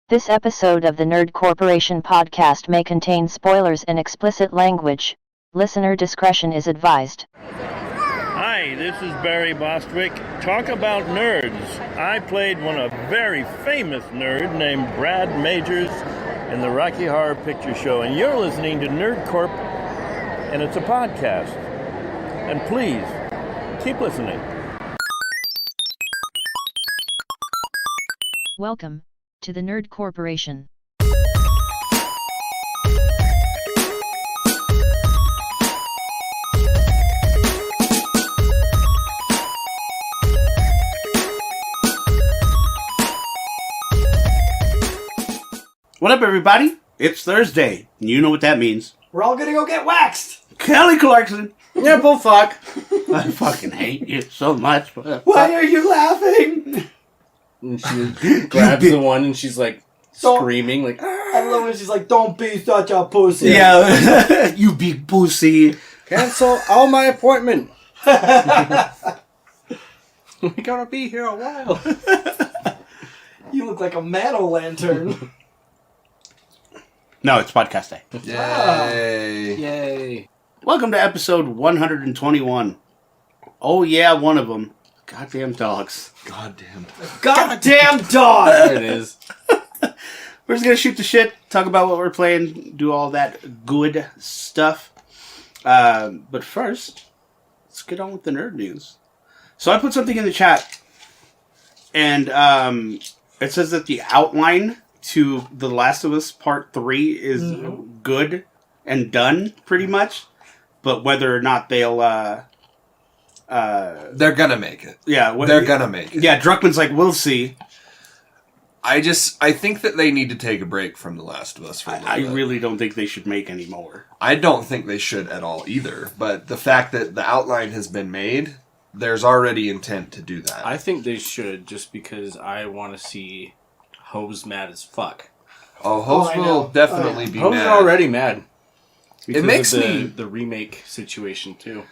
This episode of the Nerd Corporation podcast may contain spoilers and explicit language. Listener discretion is advised. Hi, this is Barry Bostwick. Talk about nerds. I played a very famous nerd named Brad Majors in the Rocky Horror Picture Show, and you're listening to Nerd Corp, and it's a podcast. And please, keep listening. Welcome to the Nerd Corporation. What up, everybody? It's Thursday. You know what that means. We're all gonna go get waxed! Kelly Clarkson. Yeah, bullfuck. I fucking hate you so much. Why are you laughing? And she grabs the one and she's like screaming like, I love when she's like, don't be such a pussy. Yeah, you big pussy. cancel all my appointment. We're gonna be here a while. You look like a man-o'-lantern. No, it's podcast day. Yay. Yay. Welcome to episode 121. Oh yeah, one of them. Goddamn dogs. Goddamn dog! There it is. We're just gonna shoot the shit, talk about what we're playing, do all that good stuff. But first, let's get on with the nerd news. So I put something in the chat, and it says that the outline to The Last of Us Part 3 is good and done, pretty much. But whether or not they'll... they're gonna make it. Yeah. They're gonna make it. Yeah, Druckmann's like, we'll see. I think that they need to take a break from The Last of Us for a little I bit. really don't think they should make any more. I don't think they should at all either. But the fact that the outline has been made, there's already intent to do that. I think they should, just because I want to see Hose mad as fuck. Hose will definitely be Hose mad. is already mad. Because It makes of me... the remake situation too.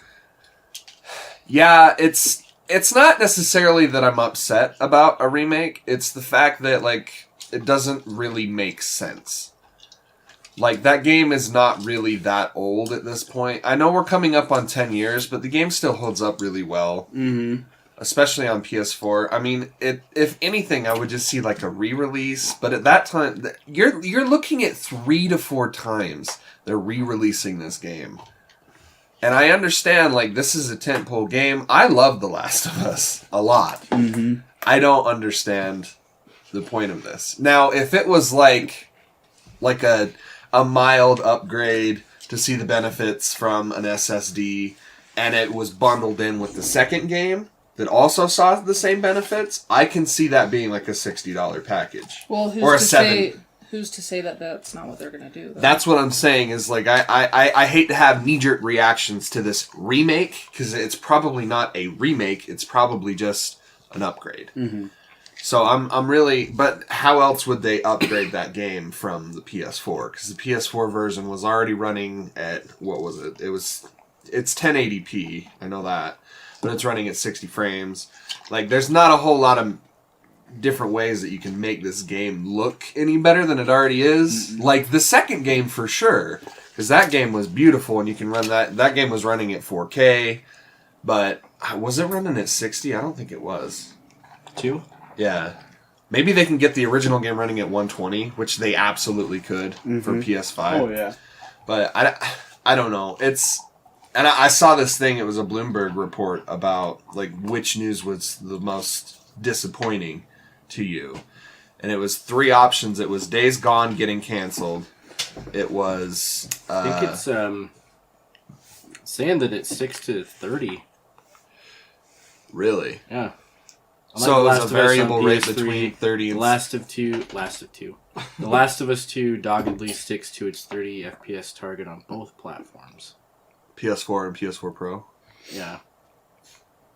Yeah, it's not necessarily that I'm upset about a remake. It's the fact that, like, it doesn't really make sense. Like, that game is not really that old at this point. I know we're coming up on 10 years, but the game still holds up really well. Mm-hmm. Especially on PS4. I mean, if anything, I would just see, like, a re-release. But at that time, you're looking at 3 to 4 times they're re-releasing this game. And I understand, like, this is a tentpole game. I love The Last of Us a lot. Mm-hmm. I don't understand the point of this. Now, if it was like a mild upgrade to see the benefits from an SSD, and it was bundled in with the second game that also saw the same benefits, I can see that being like a $60 package. Well, who's to say that that's not what they're going to do, though? That's what I'm saying is, like, I hate to have knee-jerk reactions to this remake, because it's probably not a remake, it's probably just an upgrade. Mm-hmm. So I'm really... But how else would they upgrade that game from the PS4? Because the PS4 version was already running at... What was it? It's 1080p, I know that. But it's running at 60 frames. Like, there's not a whole lot of different ways that you can make this game look any better than it already is. Mm-hmm. Like, the second game for sure. Because that game was beautiful, and you can run that... That game was running at 4K. But, was it running at 60? I don't think it was. 2? Yeah. Maybe they can get the original game running at 120, which they absolutely could for PS5. Oh, yeah. But I don't know. It's... And I saw this thing, it was a Bloomberg report about, like, which news was the most disappointing to you. And it was 3 options. It was Days Gone getting canceled. It was... I think it's saying that it's 6 to 30. Really? Yeah. So it was a variable rate between 30 and... The Last of 2. The Last of Us 2 doggedly sticks to its 30 FPS target on both platforms. PS4 and PS4 Pro? Yeah.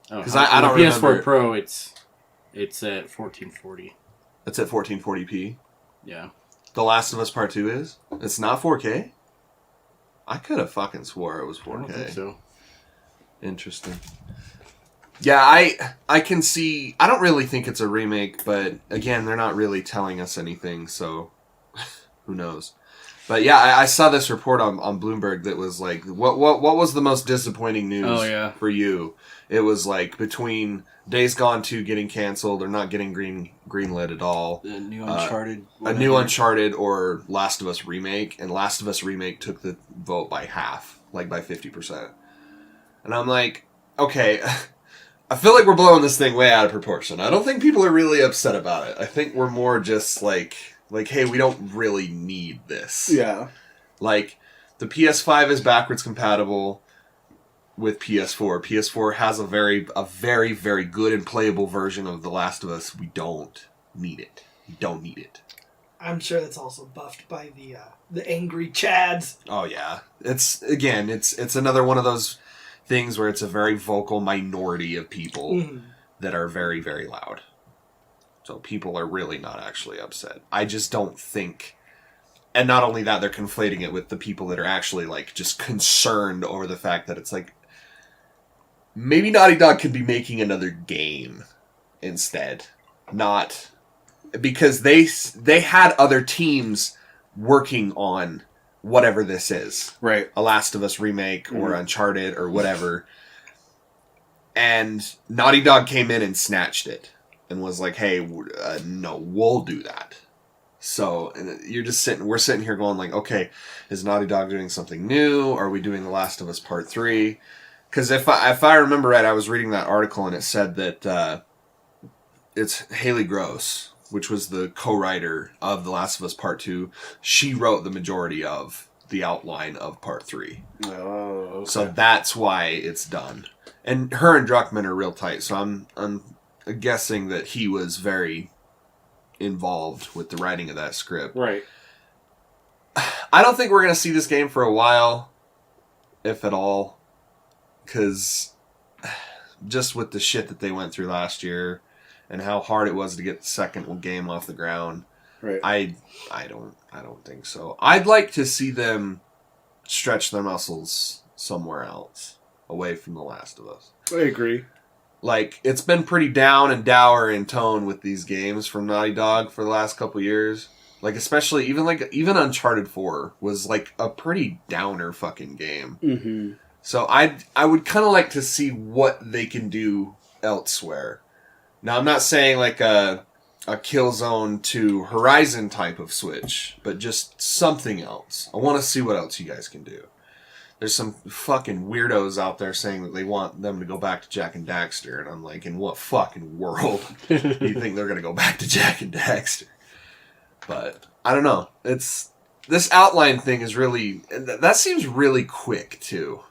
Because I don't remember... PS4 Pro, it's at 1440. It's at 1440p? Yeah. The Last of Us Part 2 is? It's not 4K? I could have fucking swore it was 4K. I don't think so. Interesting. Yeah, I can see. I don't really think it's a remake, but again, they're not really telling us anything, so who knows? But yeah, I saw this report on Bloomberg that was like, what was the most disappointing news for you? It was like between Days Gone 2 getting canceled or not getting greenlit at all. The new Uncharted. A new Uncharted or Last of Us Remake. And Last of Us Remake took the vote by half, like by 50%. And I'm like, okay, I feel like we're blowing this thing way out of proportion. I don't think people are really upset about it. I think we're more just like, hey, we don't really need this. Yeah. Like, the PS5 is backwards compatible with PS4. PS4 has a very, very good and playable version of The Last of Us. We don't need it. We don't need it. I'm sure that's also buffed by the angry Chads. Oh yeah, it's another one of those things where it's a very vocal minority of people that are very, very loud. So people are really not actually upset. I just don't think... And not only that, they're conflating it with the people that are actually, like, just concerned over the fact that it's like... Maybe Naughty Dog could be making another game instead. Not... Because they had other teams working on whatever this is. Right. A Last of Us remake or Uncharted or whatever. And Naughty Dog came in and snatched it. And was like, hey, no, we'll do that. So we're sitting here going like, okay, is Naughty Dog doing something new? Are we doing The Last of Us Part 3? Because if I remember right, I was reading that article and it said that it's Haley Gross, which was the co-writer of The Last of Us Part 2. She wrote the majority of the outline of Part 3. Oh, okay. So that's why it's done. And her and Druckmann are real tight, so I'm guessing that he was very involved with the writing of that script. Right. I don't think we're going to see this game for a while, if at all, because just with the shit that they went through last year and how hard it was to get the second game off the ground. Right. I don't think so. I'd like to see them stretch their muscles somewhere else, away from The Last of Us. I agree. Like, it's been pretty down and dour in tone with these games from Naughty Dog for the last couple years. Like, especially, even Uncharted 4 was, like, a pretty downer fucking game. Mm-hmm. So I would kind of like to see what they can do elsewhere. Now, I'm not saying, like, a Killzone to Horizon type of switch, but just something else. I want to see what else you guys can do. There's some fucking weirdos out there saying that they want them to go back to Jak and Daxter, and I'm like, in what fucking world do you think they're going to go back to Jak and Daxter? But, I don't know. This outline thing is really... That seems really quick, too.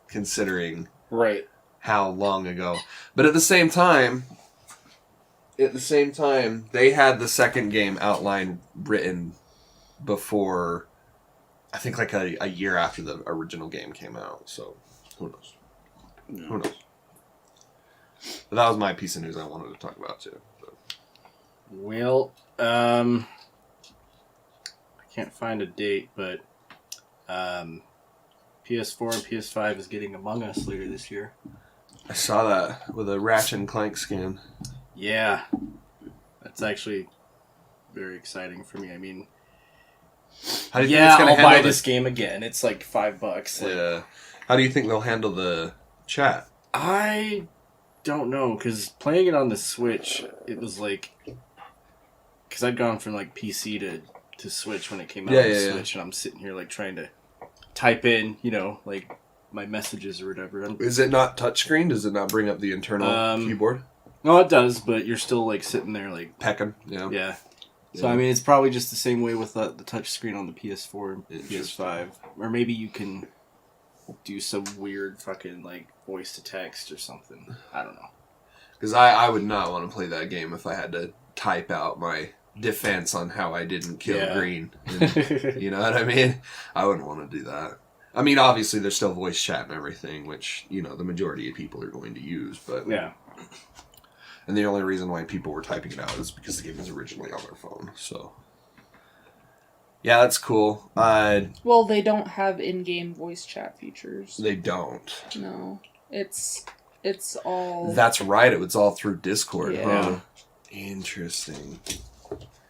Considering... Right. How long ago. But at the same time, they had the second game outline written before... I think like a year after the original game came out, so who knows? Yeah. Who knows? But that was my piece of news I wanted to talk about too. So. Well, I can't find a date, but PS4 and PS5 is getting Among Us later this year. I saw that with a Ratchet and Clank skin. Yeah, that's actually very exciting for me. I mean... How do you think it's gonna I'll handle buy this game again. It's like $5. Yeah. How do you think they'll handle the chat? I don't know, because playing it on the Switch, it was like... Because I'd gone from like PC to Switch when it came out on the Switch, and I'm sitting here like trying to type in, like my messages or whatever. Is it not touchscreen? Does it not bring up the internal keyboard? No, it does, but you're still like sitting there like... Pecking, yeah. Yeah. So, I mean, it's probably just the same way with the touch screen on the PS4 and PS5. Or maybe you can do some weird fucking, like, voice to text or something. I don't know. Because I would not want to play that game if I had to type out my defense on how I didn't kill Green. And, you know what I mean? I wouldn't want to do that. I mean, obviously, there's still voice chat and everything, which, the majority of people are going to use, but... Yeah. And the only reason why people were typing it out is because the game was originally on their phone. So, yeah, that's cool. Well, they don't have in-game voice chat features. They don't. No. It's all... That's right, it was all through Discord, Yeah. huh? Interesting.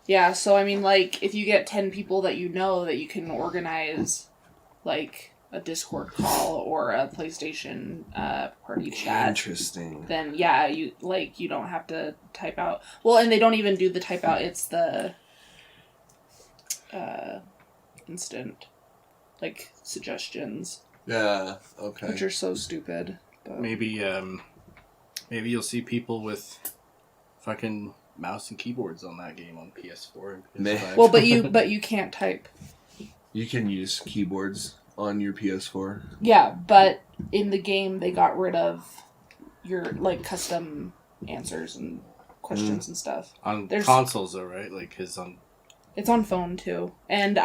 Yeah, so I mean, like, if you get 10 people that you know that you can organize, like, a Discord call or a PlayStation party chat. Interesting. Then, yeah, you don't have to type out... Well, and they don't even do the type out, it's the instant, like, suggestions. Yeah, okay. Which are so stupid. But... Maybe you'll see people with fucking mouse and keyboards on that game on PS4 and PS5. Well, but you can't type. You can use keyboards on your PS4. Yeah, but in the game they got rid of your like custom answers and questions and stuff. On consoles though, right? Like it's on phone too. And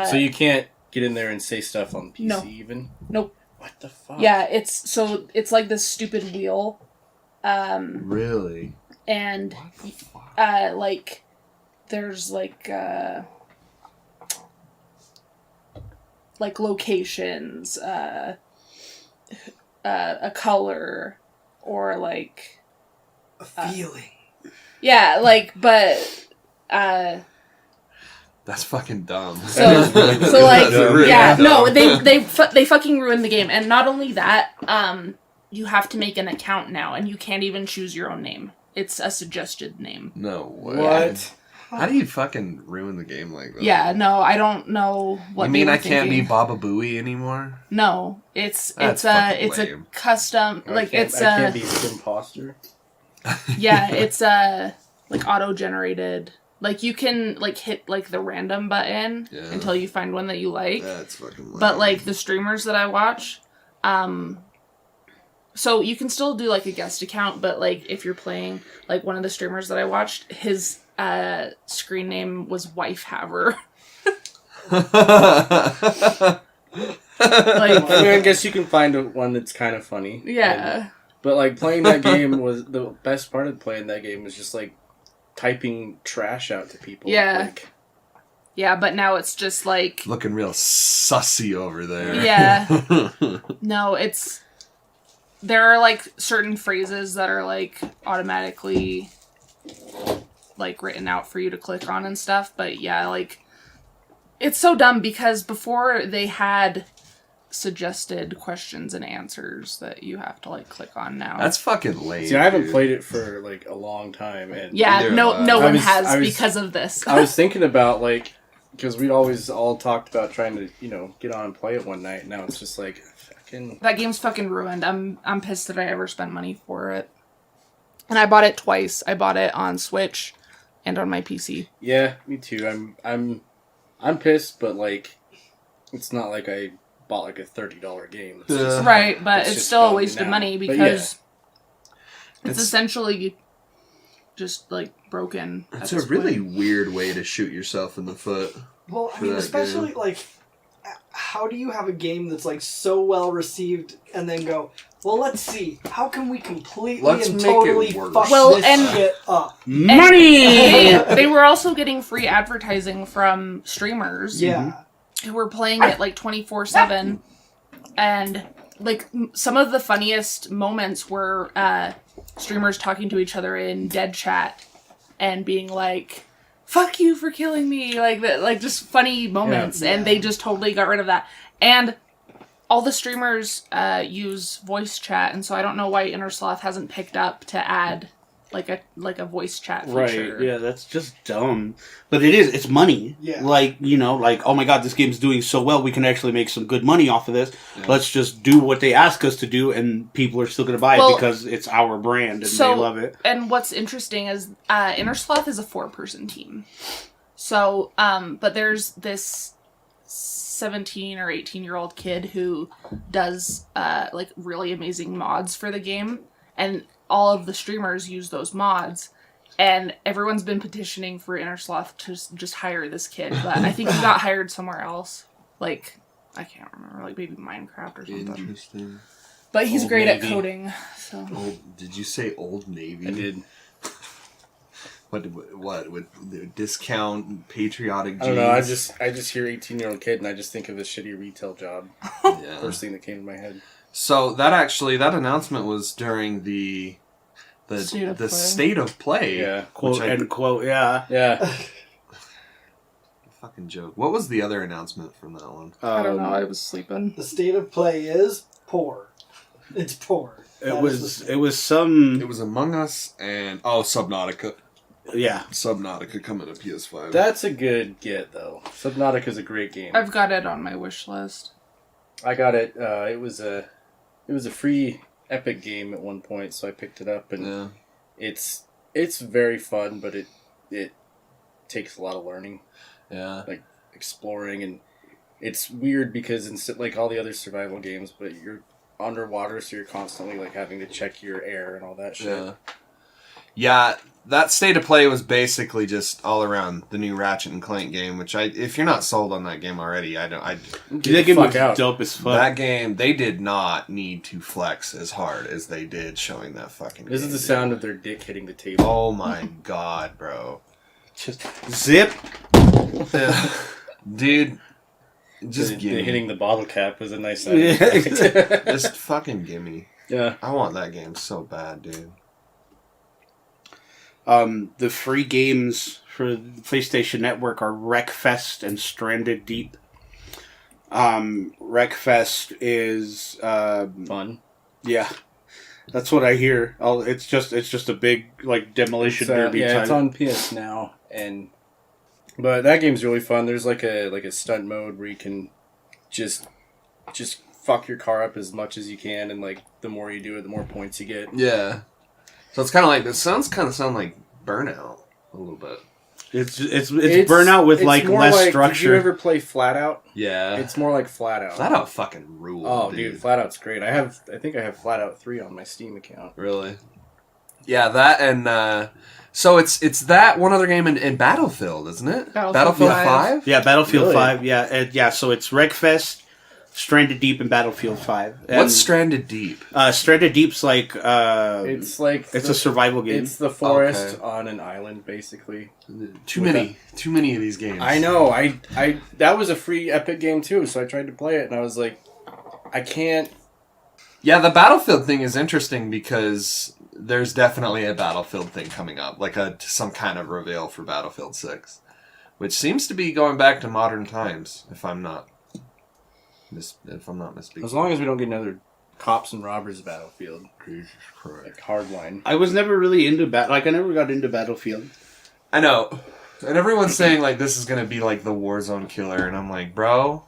so you can't get in there and say stuff on PC no. even? Nope. What the fuck? Yeah, it's like this stupid wheel. Really? And like there's like locations, a color, or like a feeling. Yeah, like, but that's fucking dumb. So like, yeah, no, they fucking ruined the game, and not only that, you have to make an account now, and you can't even choose your own name. It's a suggested name. No way. What? How do you fucking ruin the game like that? Yeah, no, I don't know what. You mean they were I can't thinking. be Baba Booey anymore? No, it's That's a custom I can't be the imposter. Yeah, it's like auto generated. Like you can like hit like the random button until you find one that you like. That's fucking lame. But like the streamers that I watch, so you can still do like a guest account, but like if you're playing like one of the streamers that I watched, his screen name was Wife Haver. Like, I guess you can find one that's kind of funny. Yeah. But like playing that game was the best part of playing that game was just like typing trash out to people. Yeah. Like, yeah, but now it's just like looking real sussy over there. Yeah. No, there are like certain phrases that are like automatically like written out for you to click on and stuff, but yeah, like it's so dumb because before they had suggested questions and answers that you have to like click on now. That's fucking lame. See, I haven't played it for like a long time, and yeah, no one has because of this. I was thinking about like because we always all talked about trying to get on and play it one night. Now it's just like fucking that game's fucking ruined. I'm pissed that I ever spent money for it, and I bought it twice. I bought it on Switch and on my PC. Yeah, me too. I'm pissed, but like it's not like I bought like a $30 game. It's just, right, but it's still a waste of money because it's essentially just like broken. It's a really weird way to shoot yourself in the foot. Well, I mean, especially like, how do you have a game that's like so well received and then go, well, let's see, how can we completely and totally fuck this shit up? Money! They were also getting free advertising from streamers. Yeah. Who were playing it like 24/7, and like some of the funniest moments were streamers talking to each other in dead chat and being like, "Fuck you for killing me," like that, like just funny moments, and they just totally got rid of that. And all the streamers use voice chat, and so I don't know why Innersloth hasn't picked up to add like a voice chat feature. Right, yeah, that's just dumb. But it's money. Yeah. Like, oh my god, this game's doing so well, we can actually make some good money off of this. Yeah. Let's just do what they ask us to do, and people are still going to buy it because it's our brand, and they love it. And what's interesting is Innersloth is a 4-person team. So, but there's this 17 or 18-year-old kid who does like really amazing mods for the game, and all of the streamers use those mods, and everyone's been petitioning for Innersloth to just hire this kid, but I think he got hired somewhere else. Like, I can't remember, like maybe Minecraft or something. Interesting. But he's Old great Navy. at coding, so. Did you say Old Navy? I did. What with the discount patriotic jeans? I don't know, I just hear 18-year-old kid and I just think of a shitty retail job. Yeah. First thing that came to my head. So that announcement was during the state of play. Yeah. Quote end quote. Yeah. Yeah. Fucking joke. What was the other announcement from that one? I don't know. I was sleeping. The state of play is poor. It's poor. It was Among Us and Subnautica. Yeah. Subnautica coming to PS5. That's a good get, though. Subnautica's a great game. I've got it on my wish list. I got it. It was a free Epic game at one point, so I picked it up, and it's very fun, but it takes a lot of learning. Yeah. Like exploring, and it's weird because instead, like all the other survival games, but you're underwater, so you're constantly like having to check your air and all that shit. Yeah, that state of play was basically just all around the new Ratchet and Clank game, which if you're not sold on that game already, that game was dope as fuck. That game, they did not need to flex as hard as they did showing that fucking game. This is the sound of their dick hitting the table. Oh my god, bro. Just zip. Dude, just hitting the bottle cap was a nice sound. Just fucking gimme. Yeah. I want that game so bad, dude. The free games for the PlayStation Network are Wreckfest and Stranded Deep. Wreckfest is fun. Yeah. That's what I hear. It's just a big like demolition derby yeah, type. it's on PS Now, but that game's really fun. There's like a stunt mode where you can just fuck your car up as much as you can, and like the more you do it, the more points you get. Yeah. So it's kind of like sound like Burnout a little bit. It's Burnout with like less structure. Did you ever play Flat Out? Yeah. It's more like Flat Out. Flat Out fucking ruled. Oh, dude, Flat Out's great. I think I have Flat Out 3 on my Steam account. Really? Yeah, that and so it's that one other game in Battlefield, isn't it? Battlefield 5? Yeah, Battlefield Really? 5. Yeah, so it's Wreckfest, Stranded Deep, and Battlefield 5. And, what's Stranded Deep? Stranded Deep's like it's a survival game. It's the forest on an island, basically. Too many of these games. I know. I that was a free Epic game too, so I tried to play it, and I was like, I can't. Yeah, the Battlefield thing is interesting because there's definitely a Battlefield thing coming up, like some kind of reveal for Battlefield 6, which seems to be going back to modern times, if I'm not misspeaking. As long as we don't get another cops and robbers Battlefield. Jesus Christ. Like Hardline. I was never really into I never got into Battlefield. I know. And everyone's saying like this is going to be like the Warzone killer, and I'm like, bro,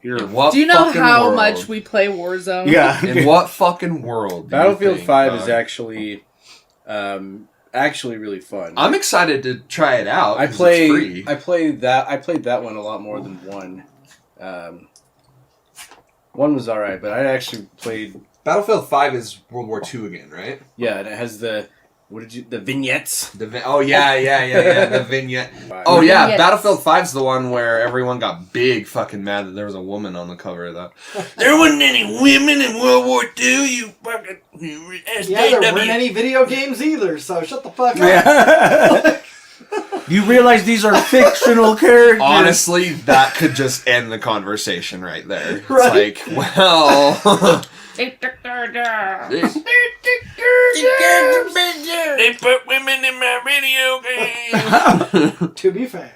Do you know how world? much we play Warzone? Yeah. In what fucking world? Battlefield 5 is actually really fun. I'm excited to try it out. I it's free. played that one a lot more than one. One was alright, but I actually played Battlefield 5 is World War II again, right? Yeah, and it has the vignettes. The vignette. Oh yeah, Vignettes. Battlefield 5's the one where everyone got big fucking mad that there was a woman on the cover of that. There wasn't any women in World War II, you fucking SJW. Yeah, there weren't any video games either, so shut the fuck up. Yeah. You realize these are fictional characters. Honestly, that could just end the conversation right there. Right. It's like, well... They put women in my video game. To be fair.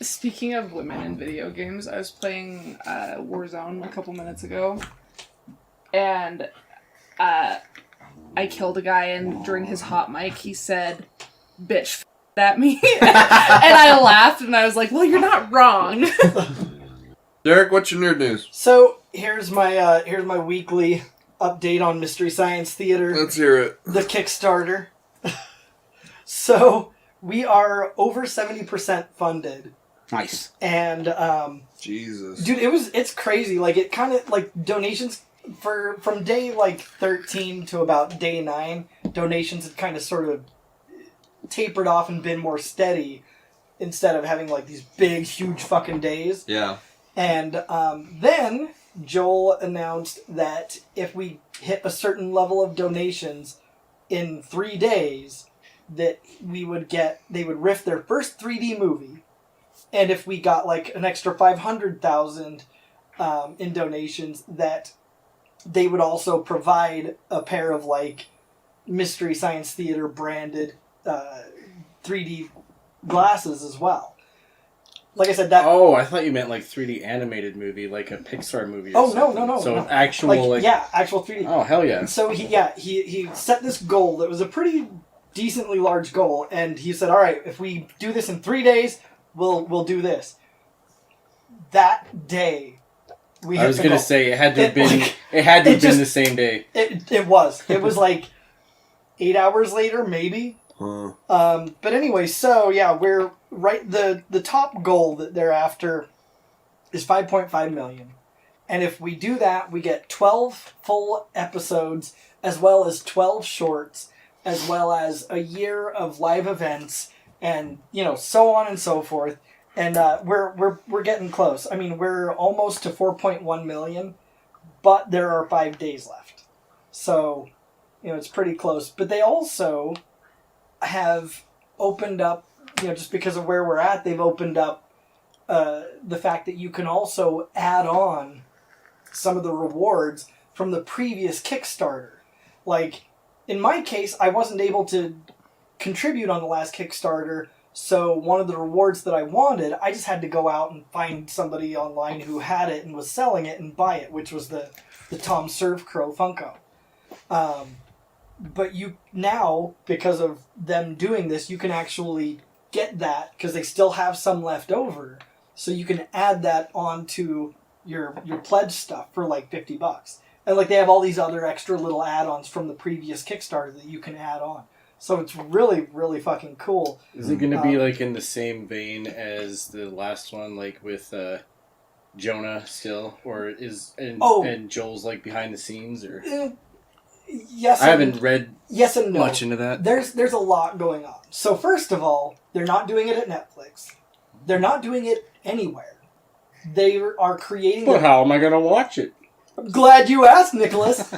Speaking of women in video games, I was playing Warzone a couple minutes ago, and I killed a guy, and during his hot mic, he said, "Bitch, at me," and I laughed, and I was like, "Well, you're not wrong." Derek, what's your nerd news? So here's my weekly update on Mystery Science Theater. Let's hear it. The Kickstarter. So we are over 70% funded. Nice. And Jesus. dude, it's crazy. Like it kind of like donations from day like 13 to about day 9, donations had kind of sort of tapered off and been more steady instead of having like these big huge fucking days. Yeah. And then Joel announced that if we hit a certain level of donations in 3 days, that they would riff their first 3D movie and if we got like an extra 500,000 in donations, that they would also provide a pair of like Mystery Science Theater branded 3D glasses as well. Like I said, that. Oh, I thought you meant like 3D animated movie, like a Pixar movie. Or No. So no. actual, actual 3D. Oh, hell yeah! So he set this goal that was a pretty decently large goal, and he said, "All right, if we do this in 3 days, we'll do this." That day, I was gonna say it had to have been the same day. It was like 8 hours later, maybe. But anyway, so yeah, we're right. The top goal that they're after is 5.5 million, and if we do that, we get 12 full episodes as well as 12 shorts, as well as a year of live events, and so on and so forth. And we're getting close. I mean, we're almost to 4.1 million, but there are 5 days left, so it's pretty close. But they also have opened up, just because of where we're at, they've opened up the fact that you can also add on some of the rewards from the previous Kickstarter. Like, in my case, I wasn't able to contribute on the last Kickstarter, so one of the rewards that I wanted, I just had to go out and find somebody online who had it and was selling it and buy it, which was the Tom Servcrow Funko. But you now, because of them doing this, you can actually get that, because they still have some left over, so you can add that onto your pledge stuff for like $50. And like they have all these other extra little add-ons from the previous Kickstarter that you can add on. So it's really, really fucking cool. Is it going to be like in the same vein as the last one, like with Jonah still, or and Joel's like behind the scenes, or? Yes, I haven't read and no. much into that. There's a lot going on. So first of all, they're not doing it at Netflix. They're not doing it anywhere. They are creating. But how am I going to watch it? I'm glad you asked, Nicholas.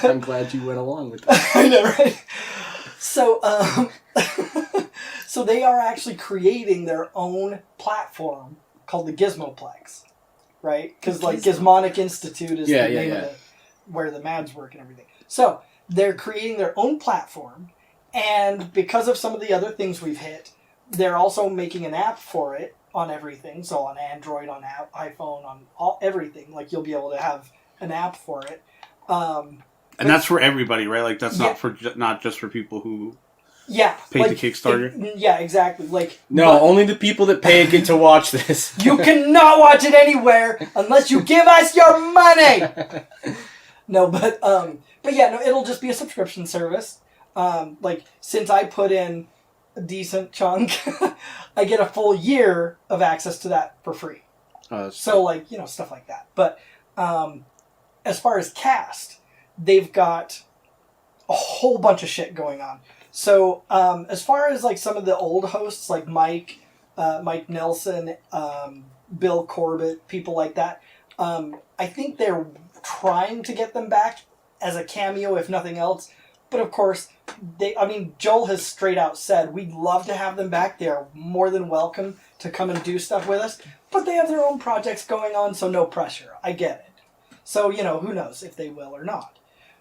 I'm glad you went along with that. I know, right? So, so they are actually creating their own platform called the Gizmoplex, right? Because like Gizmonic Institute is the name of where the Mads work and everything. So they're creating their own platform, and because of some of the other things we've hit, they're also making an app for it on everything. So on Android, on iPhone, on everything. Like you'll be able to have an app for it. And that's for everybody, right? Like that's not just for people who paid the Kickstarter. Yeah, exactly. Like only the people that paid get to watch this. You cannot watch it anywhere unless you give us your money. It'll just be a subscription service. Like since I put in a decent chunk, I get a full year of access to that for free. So like stuff like that. But as far as cast, they've got a whole bunch of shit going on. So, as far as like some of the old hosts, like Mike Nelson, Bill Corbett, people like that, I think they're trying to get them back as a cameo, if nothing else. But of course, Joel has straight out said, we'd love to have them back. They are more than welcome to come and do stuff with us. But they have their own projects going on, so no pressure. I get it. So, who knows if they will or not.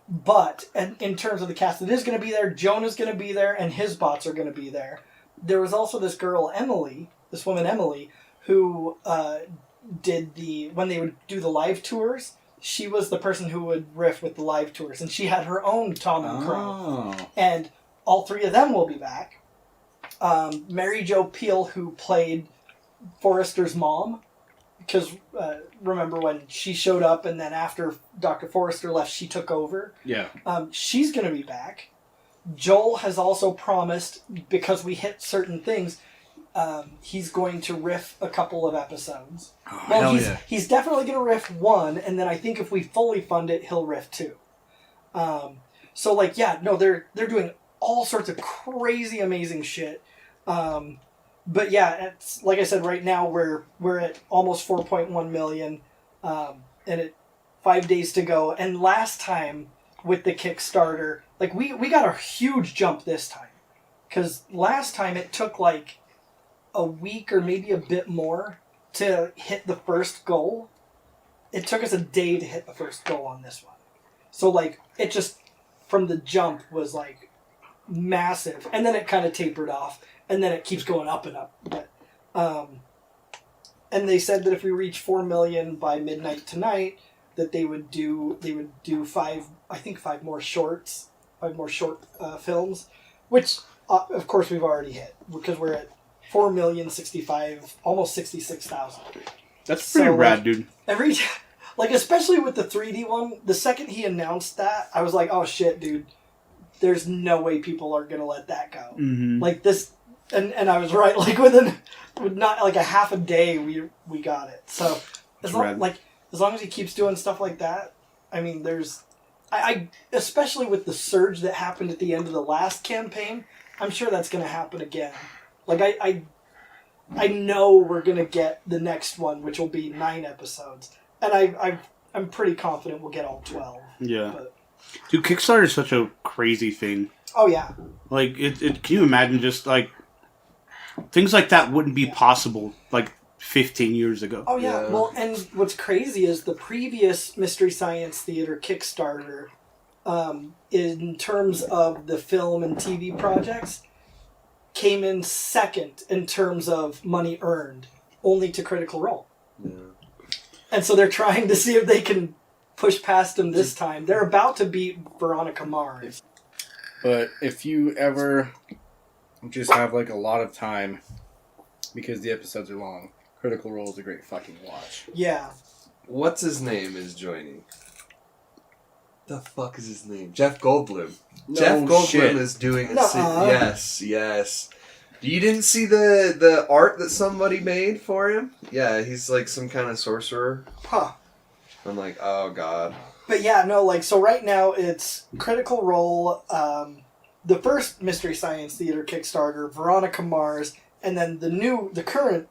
But in terms of the cast that is going to be there, Jonah's going to be there, and his bots are going to be there. There was also this woman Emily, who when they would do the live tours, she was the person who would riff with the live tours, and she had her own Tom and Crow. And all three of them will be back. Mary Jo Pehl, who played Forrester's mom, because remember when she showed up and then after Dr. Forrester left, she took over? Yeah. She's going to be back. Joel has also promised, because we hit certain things, he's going to riff a couple of episodes. He's definitely going to riff one, and then I think if we fully fund it, he'll riff two. They're doing all sorts of crazy, amazing shit. But yeah, it's like I said. Right now, we're at almost 4.1 million, and it 5 days to go. And last time with the Kickstarter, we got a huge jump this time, because last time it took a week or maybe a bit more to hit the first goal. It took us a day to hit the first goal on this one. So, like, it just, from the jump, was, like, massive. And then it kind of tapered off. And then it keeps going up and up. But, and they said that if we reach 4 million by midnight tonight, that they would do 5 more shorts, 5 more short films, which, of course, we've already hit. Because we're at 4,065,000, almost 66,000. That's pretty rad, dude. Especially with the 3D one, the second he announced that, I was like, oh shit, dude, there's no way people are gonna let that go. Mm-hmm. Like this, and I was right. Like with not like a half a day, we got it. So as long as he keeps doing stuff like that, I mean, I especially with the surge that happened at the end of the last campaign, I'm sure that's gonna happen again. Like I know we're gonna get the next one, which will be 9 episodes. And I'm pretty confident we'll get all 12. Yeah. But. Dude, Kickstarter is such a crazy thing. Oh, yeah. Like, can you imagine just, like, things like that wouldn't be possible, like, 15 years ago. Oh, yeah. Well, and what's crazy is the previous Mystery Science Theater Kickstarter, in terms of the film and TV projects, came in second in terms of money earned, only to Critical Role. Yeah. And so they're trying to see if they can push past them this time. They're about to beat Veronica Mars. But if you ever just have like a lot of time, because the episodes are long, Critical Role is a great fucking watch. Yeah. What's his name is joining? The fuck is his name? Jeff Goldblum. No Jeff Goldblum shit. is doing a yes. You didn't see the art that somebody made for him? Yeah, he's like some kind of sorcerer. Huh. I'm like, oh god. But yeah, no, like, so right now it's Critical Role, the first Mystery Science Theater Kickstarter, Veronica Mars, and then the current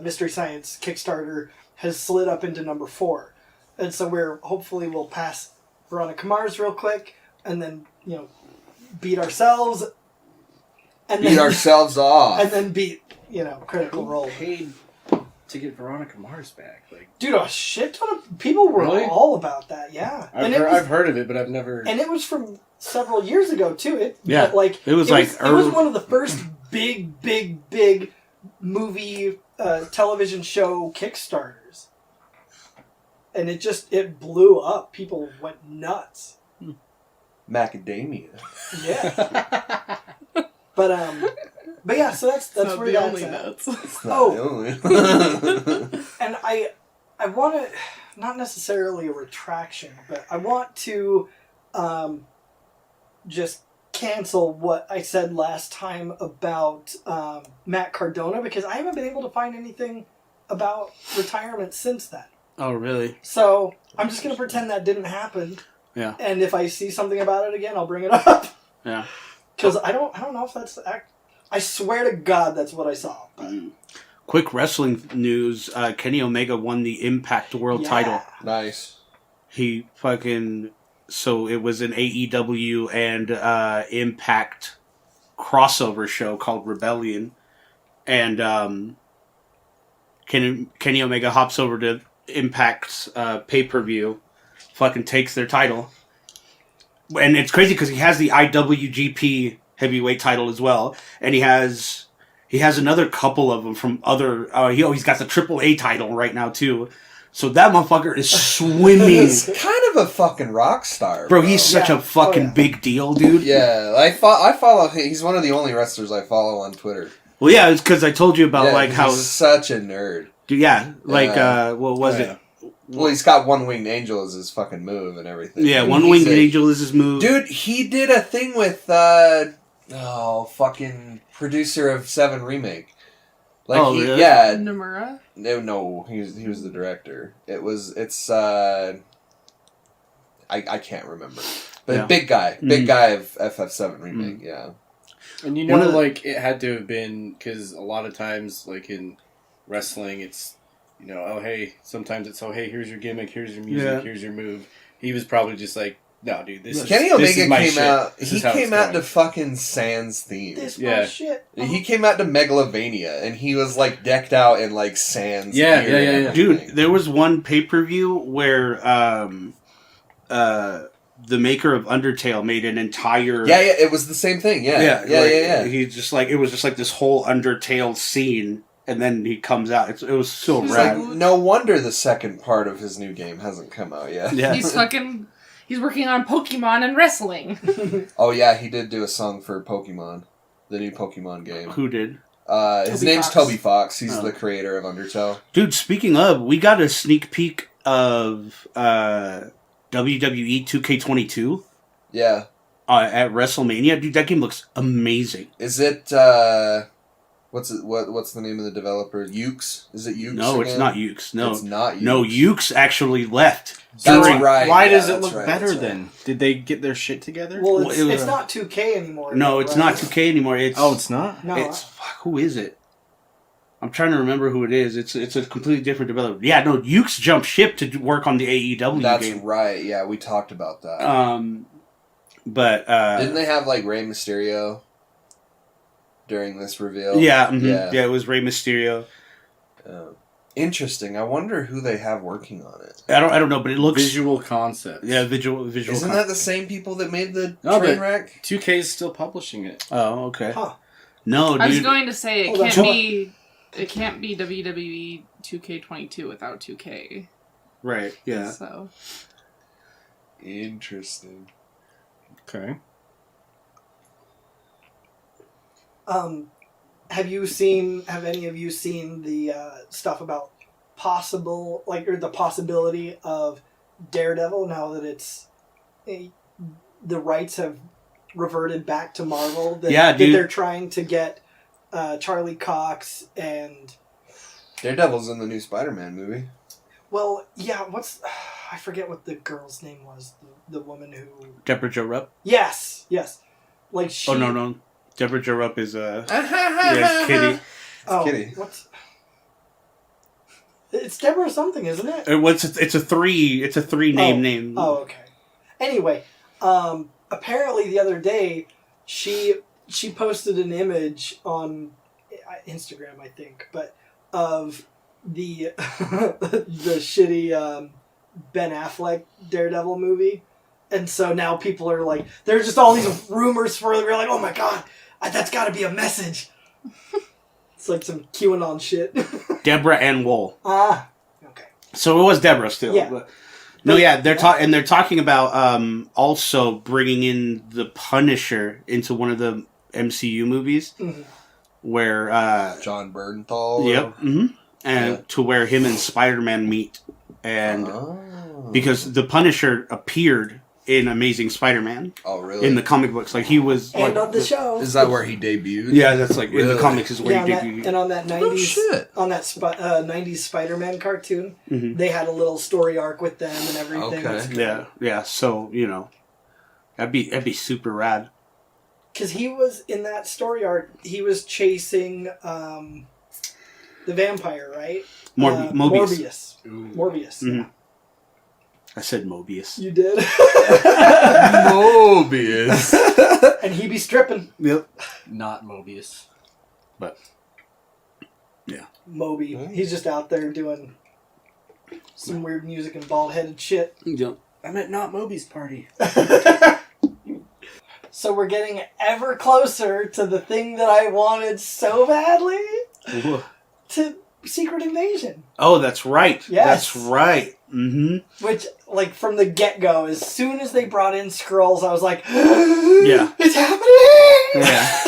Mystery Science Kickstarter has slid up into number 4. And so we'll pass Veronica Mars real quick, and then, beat ourselves. And beat ourselves off. And then beat, Critical Role. Paid to get Veronica Mars back. Like, dude, a shit ton of people were all about that, yeah. I've heard of it, but I've never... And it was from several years ago, too. It was one of the first big movie television show Kickstarters. And it blew up. People went nuts. Macadamia. Yeah. But yeah, so that's where that's at. Nuts. It's not the only. And I want to, not necessarily a retraction, but I want to just cancel what I said last time about Matt Cardona, because I haven't been able to find anything about retirement since then. Oh, really? So I'm just going to pretend that didn't happen. Yeah. And if I see something about it again, I'll bring it up. Yeah. Because I don't know if that's I swear to God that's what I saw. Quick wrestling news: Kenny Omega won the Impact World title. Nice. He so it was an AEW and Impact crossover show called Rebellion, and Kenny Omega hops over to Impact's pay-per-view, fucking takes their title. And it's crazy because he has the IWGP heavyweight title as well, and he has another couple of them from other. He's got the AAA title right now too. So that motherfucker is swimming. He's kind of a fucking rock star, bro. He's such a fucking big deal, dude. Yeah, I follow. He's one of the only wrestlers I follow on Twitter. Well, yeah, it's because I told you about how he's such a nerd. Dude, what was it? Well, he's got One Winged Angel as his fucking move and everything. Yeah, One Winged Angel is his move. Dude, he did a thing with, fucking producer of 7 Remake. Really? Yeah. Nomura? No, he was the director. I can't remember. But big guy of FF7 Remake, yeah. And it had to have been, because a lot of times, like in wrestling, it's, sometimes it's, hey, here's your gimmick, here's your music, here's your move. He was probably just like, No, dude, this is Kenny Omega this is my came shit. out. This He is how came it's out to going. fucking Sans theme. This Yeah. my shit. He came out to Megalovania, and he was like decked out in like Sans. Yeah, gear and yeah. everything. Dude, there was one pay-per-view where the maker of Undertale made an entire... Yeah, it was the same thing. Yeah. He just like, it was just like this whole Undertale scene, and then he comes out. It was so It's rad. like, no wonder the second part of his new game hasn't come out yet. Yeah. He's working on Pokemon and wrestling. Oh yeah, he did do a song for Pokemon, the new Pokemon game. Who did? His name's Fox. Toby Fox. He's Oh. the creator of Undertale. Dude, speaking of, we got a sneak peek of WWE 2K22 Yeah. at WrestleMania. Dude, that game looks amazing. Is it what's the name of the developer? Ukes? Is it Ukes? No, it's again? not Ukes. No, It's not Ukes. No, Ukes actually left. That's during- right. Why yeah, does it that's look right, better that's right. then? Did they get their shit together? Well, Well, it was, it's not 2K anymore. No, it's right? not 2K anymore. It's It's not? No, It's fuck, who is it? I'm trying to remember who it is. It's a completely different developer. Yeah, no, Ukes jumped ship to work on the AEW That's game. right. Yeah, we talked about that. But Didn't they have like Rey Mysterio during this reveal? yeah, yeah, it was Rey Mysterio. Interesting. I wonder who they have working on it. I don't know, but it looks Visual concepts. Yeah, visual. Isn't that the same people that made the No, train but wreck? 2K is still publishing it. Oh, okay. Huh. No, dude. I was going to say Hold on. it can't be WWE 2K22 without 2K. Right. Yeah. So Interesting. Okay. Have any of you seen the stuff about the possibility of Daredevil now that the rights have reverted back to Marvel? That dude. they're trying to get Charlie Cox and... Daredevil's in the new Spider-Man movie. Well, yeah, I forget what the girl's name was. The woman who... Deborah Jo Rupp. Yes. Like she... Oh no. Deborah Jo Rupp is yeah, Kitty. Oh, Kitty. It's Deborah something, isn't it? It's a three name. Oh, okay. Anyway, apparently the other day she posted an image on Instagram, I think, but of the the shitty Ben Affleck Daredevil movie, and so now people are like, there's just all these rumors for it. We're like, oh my god, that's got to be a message. It's like some QAnon shit. Deborah Ann Wool. Okay. So it was Deborah still. Yeah. But, no, yeah, they're talking about also bringing in the Punisher into one of the MCU movies, where John Bernthal. Yep. And to where him and Spider-Man meet, and because the Punisher appeared in Amazing Spider-Man. Oh, really? In the comic books, like he was. And like, on the show. Is that where he debuted? Yeah, that's like in Really? the comics is where he Yeah, debuted. and on that 90s, shit. on that 90s Spider-Man cartoon, they had a little story arc with them and everything. Okay. It's good. Yeah. So that'd be super rad. Because he was in that story arc, he was chasing the vampire, right? Mobius. Morbius. Morbius. Mhm. I said Mobius. You did. Mobius. And he be stripping. Yep. Not Mobius. But yeah. Moby. He's just out there doing some weird music and bald-headed shit. Yep. I'm at Not Mobius party. So we're getting ever closer to the thing that I wanted so badly. To Secret Invasion. Oh, that's right. Yes. That's right. Which, like, from the get-go, as soon as they brought in Skrulls, I was like, Yeah. it's happening! Yeah.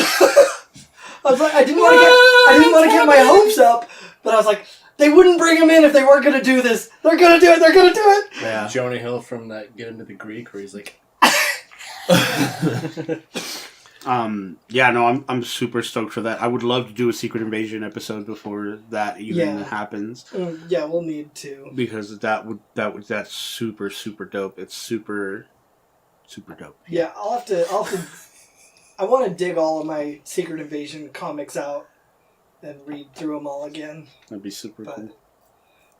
I was like, I didn't want to get my hopes up, but I was like, they wouldn't bring him in if they weren't going to do this. They're going to do it. Yeah. Jonah Hill from that Get Into the Greek, where he's like, Yeah, no, I'm super stoked for that. I would love to do a Secret Invasion episode before that even happens. Yeah, we'll need to. Because that's super, super dope. It's super dope. Yeah, I'll have to I want to dig all of my Secret Invasion comics out and read through them all again. That'd be super cool.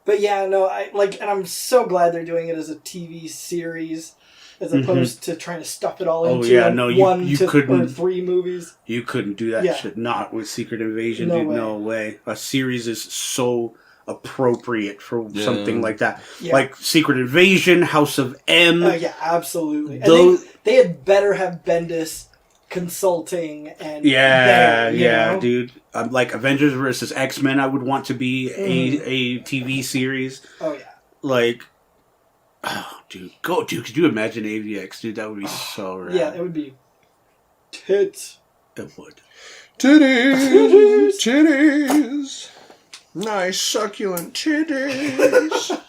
But yeah, no, and I'm so glad they're doing it as a TV series. as opposed to trying to stuff it all into you couldn't, or 3 movies. You couldn't do that shit. Not with Secret Invasion, dude. No way. A series is so appropriate for something like that. Yeah. Like Secret Invasion, House of M. Yeah, absolutely. And they had better have Bendis consulting and dude. Like Avengers versus X-Men, I would want to be a TV series. Oh yeah. Like, oh dude, could you imagine AVX, dude? That would be so rad. Yeah, it would be tits. It would. Titties. Nice succulent titties.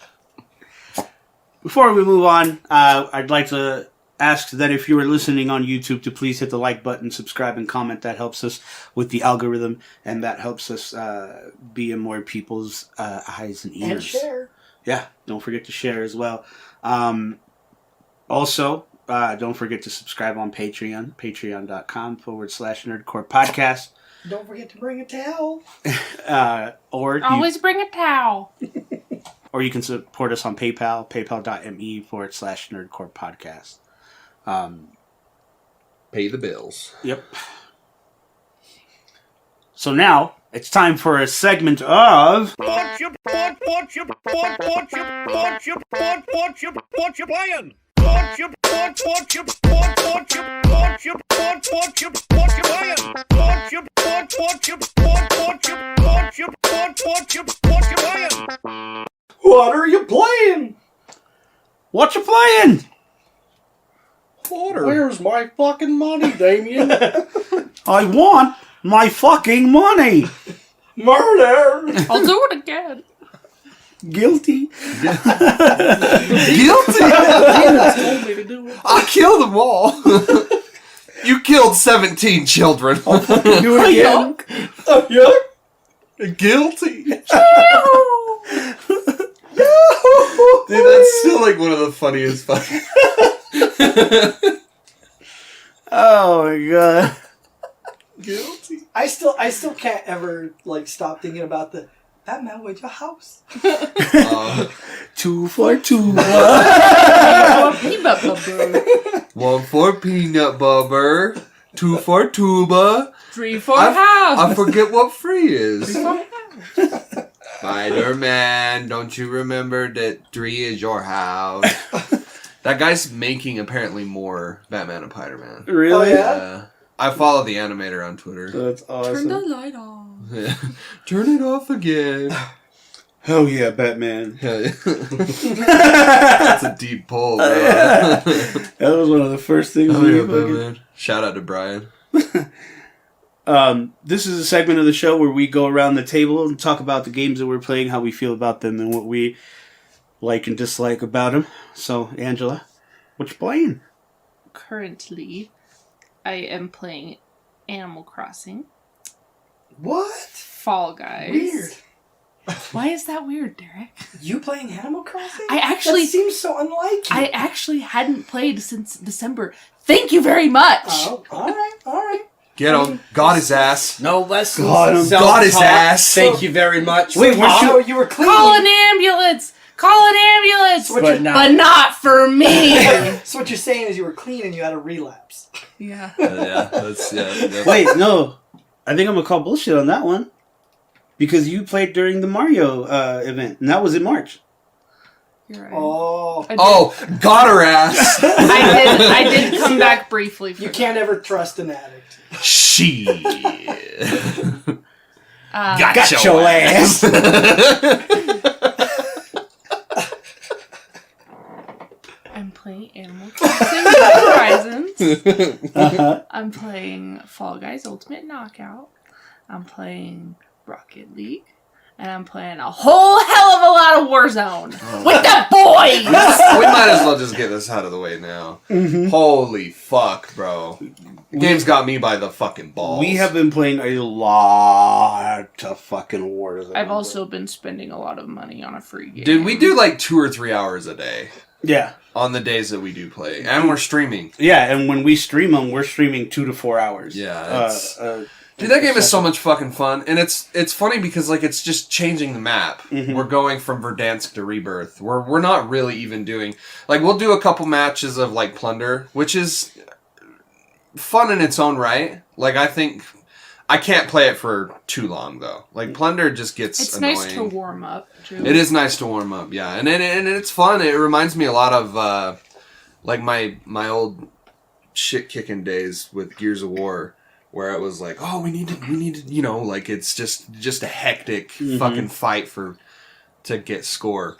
Before we move on, I'd like to ask that if you are listening on YouTube to please hit the like button, subscribe, and comment. That helps us with the algorithm, and that helps us be in more people's eyes and ears. And share. Yeah, don't forget to share as well. Also, don't forget to subscribe on Patreon, patreon.com/nerdcore podcast. Don't forget to bring a towel. Always bring a towel. Or you can support us on PayPal, paypal.me/nerdcore podcast. Pay the bills. Yep. So now it's time for a segment of What you playing? What you playing? What are you playing? What you playing? Water. Where's my fucking money, Damien? I want my fucking money. Murder. I'll do it again. Guilty. Guilty? I killed them all. You killed 17 children. Do it again. Guilty. Dude, that's still like one of the funniest fucking... Oh my god. Guilty. I still can't ever like stop thinking about the Batman with your house. 2 for 2. Peanut butter. 1 for peanut butter. 2 for tuba. 3 for house. I forget what 3 is. Spider-Man, don't you remember that 3 is your house? That guy's making apparently more Batman and Spider-Man. Really? Oh, yeah? I follow the animator on Twitter. That's awesome. Turn the light on. Turn it off again. Hell yeah, Batman. That's a deep pull, bro. That was one of the first things we Batman. Shout out to Brian. This is a segment of the show where we go around the table and talk about the games that we're playing, how we feel about them, and what we like and dislike about them. So, Angela, what you playing? Currently, I am playing Animal Crossing. What? Fall Guys. Weird. Why is that weird, Derek? You playing Animal Crossing? That seems so unlike you. I actually hadn't played since December. Thank you very much. Oh, all right. Get him. Got his ass. No less. Got him. Got his ass. Thank you very much. Wait, you were clean. Call an ambulance. But not for me. So what you're saying is you were clean and you had a relapse. Yeah. Wait, no. I think I'm going to call bullshit on that one. Because you played during the Mario event, and that was in March. You're right. Oh, got her ass. I did come back briefly. You can't ever trust an addict. Shit. Got your ass. I'm playing Animal Crossing New Horizons. I'm playing Fall Guys Ultimate Knockout. I'm playing Rocket League. And I'm playing a whole hell of a lot of Warzone with the boys! We might as well just get this out of the way now. Mm-hmm. Holy fuck, bro. The game's got me by the fucking balls. We have been playing a lot of fucking Warzone. I've also been spending a lot of money on a free game. Dude, we do like 2 or 3 hours a day. Yeah. On the days that we do play. And we're streaming. Yeah, and when we stream them, we're streaming 2 to 4 hours. Yeah. Dude, that game is so much fucking fun. And it's funny because, like, it's just changing the map. Mm-hmm. We're going from Verdansk to Rebirth. We're not really even doing... Like, we'll do a couple matches of, like, Plunder, which is fun in its own right. Like, I think... I can't play it for too long, though. Like, Plunder just gets annoying. It's nice to warm up, too. It is nice to warm up, yeah. And it's fun. It reminds me a lot of, like, my old shit-kicking days with Gears of War, where it was like, oh, we need to, you know, like, it's just a hectic fucking fight to get score.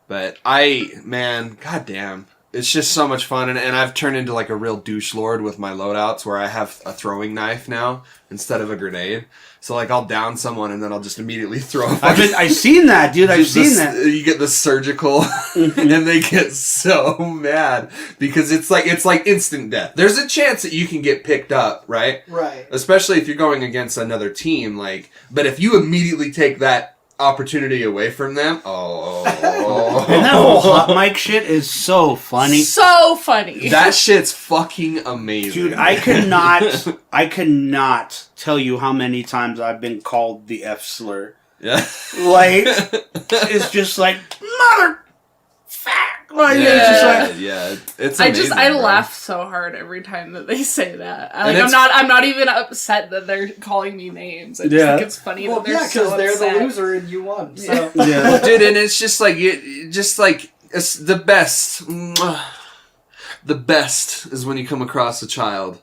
But goddamn. It's just so much fun, and I've turned into, like, a real douche lord with my loadouts, where I have a throwing knife now, instead of a grenade. So, like, I'll down someone, and then I'll just immediately throw a I've seen that, dude, I've seen that. You get the surgical, and they get so mad, because it's like instant death. There's a chance that you can get picked up, right? Right. Especially if you're going against another team, like, but if you immediately take that opportunity away from them, and that whole hot mic shit is so funny. So funny. That shit's fuking amazing. Dude, I cannot tell you how many times I've been called the F slur. Yeah. Like, it's just like, mother fuck. Like, yeah, it's just like, yeah, it's amazing, I bro. laugh so hard every time that they say that. Like, I'm not even upset that they're calling me names. I just think it's funny that they're so upset. Because they're the loser and you won. So. Yeah. Dude, and it's just like it's the best. The best is when you come across a child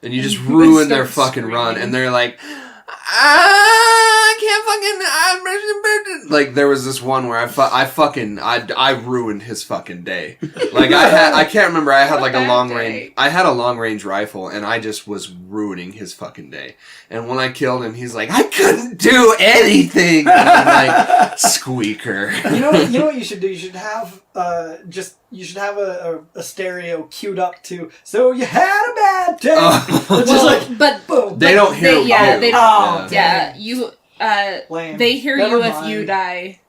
and you just ruin their fucking run, and they're like, I can't fucking. Like, there was this one where I ruined his fucking day. Like, I can't remember. I had like a long range rifle, and I just was ruining his fucking day. And when I killed him, he's like, I couldn't do anything. And I'm like, squeaker. You know what you should do? You should have a stereo queued up to, so you had a bad day. But boom. They don't hear you. Yeah, they don't. Oh, yeah, you. Lame. They hear Never you mind. if you die,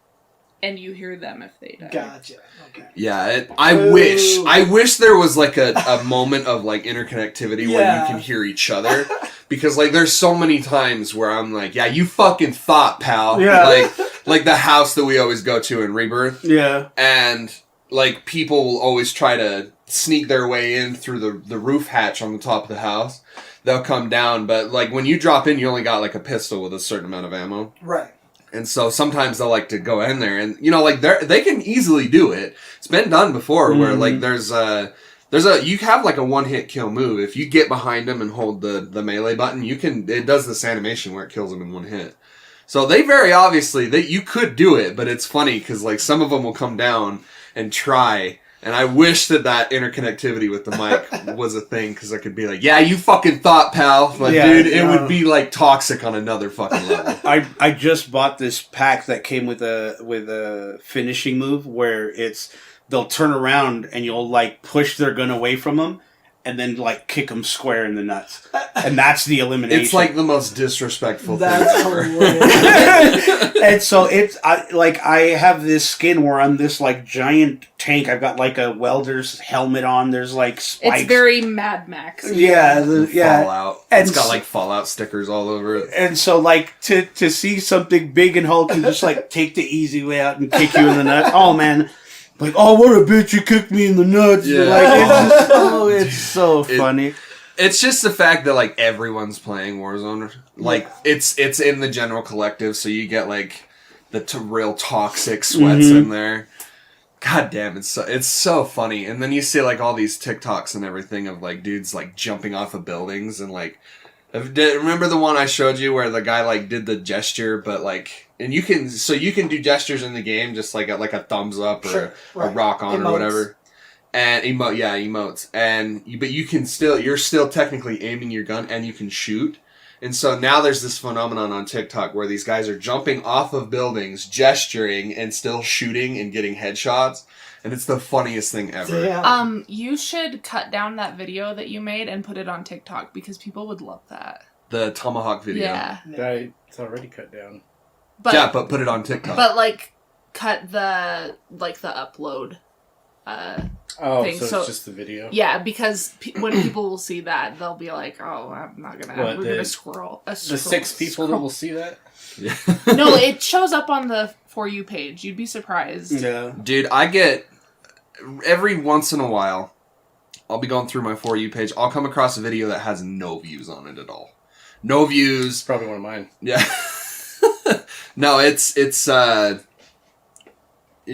and you hear them if they die. Gotcha. Okay. Yeah, I wish there was like a moment of like interconnectivity where you can hear each other, because like there's so many times where I'm like, yeah, you fucking thought, pal. Yeah. Like the house that we always go to in Rebirth. Yeah. And like people will always try to sneak their way in through the roof hatch on the top of the house. They'll come down, but like when you drop in, you only got like a pistol with a certain amount of ammo. Right. And so sometimes they'll like to go in there, and you know, like they can easily do it. It's been done before, where like you have like a one-hit kill move. If you get behind them and hold the melee button, it does this animation where it kills them in one hit. So they very obviously you could do it, but it's funny because like some of them will come down and try. And I wish that interconnectivity with the mic was a thing, because I could be like, yeah, you fucking thought, pal. But dude, it would be like toxic on another fucking level. I just bought this pack that came with a finishing move where they'll turn around and you'll like push their gun away from them, and then like kick them square in the nuts, and that's the elimination. It's like the most disrespectful thing ever. And so I have this skin where I'm this like giant tank. I've got like a welder's helmet on. There's like spikes. It's very Mad Max. Yeah, Fallout. It's got like Fallout stickers all over it. And so like to see something big and hulky just like take the easy way out and kick you in the nuts. Oh man. Like, oh, what a bitch, you kicked me in the nuts. Yeah. Like, it's so funny. It's just the fact that, like, everyone's playing Warzone. Like, it's in the general collective, so you get, like, the real toxic sweats in there. God damn, it's so funny. And then you see, like, all these TikToks and everything of, like, dudes, like, jumping off of buildings and, like... Remember the one I showed you where the guy, like, did the gesture, but, like... And you can do gestures in the game, just like a thumbs up or a rock on emotes. Or whatever. And emotes. But you're still technically aiming your gun and you can shoot. And so now there's this phenomenon on TikTok where these guys are jumping off of buildings, gesturing, and still shooting and getting headshots. And it's the funniest thing ever. Yeah. You should cut down that video that you made and put it on TikTok, because people would love that. The Tomahawk video. Yeah. It's already cut down. But put it on TikTok. But, like, cut the upload. thing. So it's just the video? Yeah, because when people will see that, they'll be like, oh, I'm not going to... We're going to scroll. The 6 people that will see that? Yeah. No, it shows up on the For You page. You'd be surprised. Yeah. Dude, I get... Every once in a while, I'll be going through my For You page. I'll come across a video that has no views on it at all. No views. It's probably one of mine. Yeah. No, it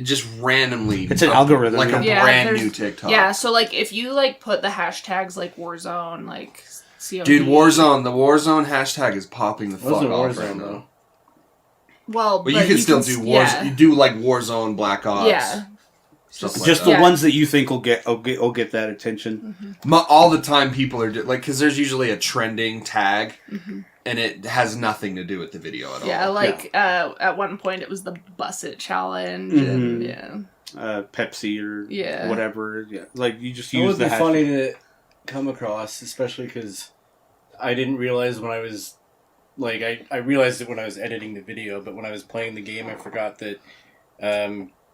just randomly... It's an algorithm. Like a brand new TikTok. Yeah, so, like, if you, like, put the hashtags, like, Warzone, like, COD... Dude, Warzone, the Warzone hashtag is popping the fuck off right now. Well, but you can still do Warzone. Yeah. You do, like, Warzone, Black Ops. Yeah. Just the ones that you think will get that attention. Mm-hmm. All the time people are... Like, because there's usually a trending tag... Mm-hmm. And it has nothing to do with the video at all. Yeah, like, at one point it was the Bus It Challenge, and, Pepsi or whatever. Yeah. Like, you just use the hashtag. It would be funny to come across, especially because I didn't realize when I was... Like, I realized it when I was editing the video, but when I was playing the game, I forgot that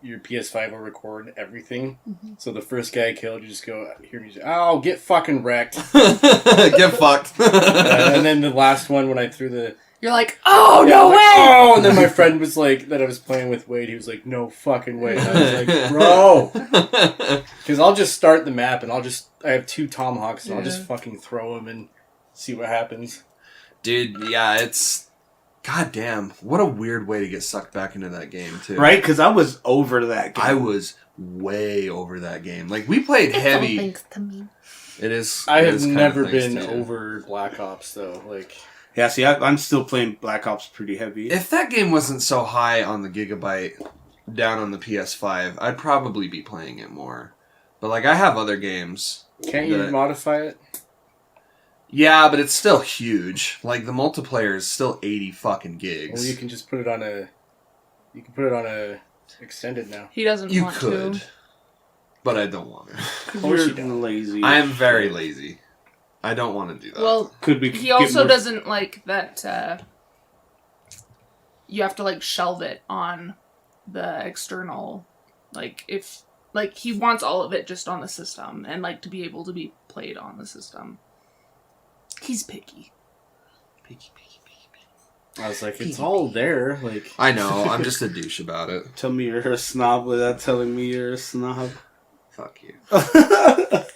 your PS5 will record everything. Mm-hmm. So the first guy I killed, you just go, hear music, oh, get fucking wrecked. Get fucked. And then the last one, when I threw the... You're like, oh, no way! Oh! And then my friend was like, that I was playing with, Wade, he was like, no fucking way. And I was like, bro. Because I'll just start the map, and I have 2 Tomahawks, and I'll just fucking throw them and see what happens. Dude, yeah, it's... God damn, what a weird way to get sucked back into that game, too. Right? Because I was over that game. I was way over that game. Like, we played heavy. All thanks to me. It is. I have never been over Black Ops, though. Like, yeah, see, I'm still playing Black Ops pretty heavy. If that game wasn't so high on the gigabyte down on the PS5, I'd probably be playing it more. But, like, I have other games. Can't you modify it? Yeah, but it's still huge. Like, the multiplayer is still 80 fucking gigs. Well, you can just put it on a... You can put it on a... Extended now. He doesn't want to. You could. But I don't want to. You're lazy. I am very lazy. I don't want to do that. Well, he also doesn't like that... you have to, like, shelve it on the external... Like, if... Like, he wants all of it just on the system. And, like, to be able to be played on the system. He's picky. Picky. I was like, it's all there. Like, I know. I'm just a douche about it. Tell me you're a snob without telling me you're a snob. Fuck you. Is that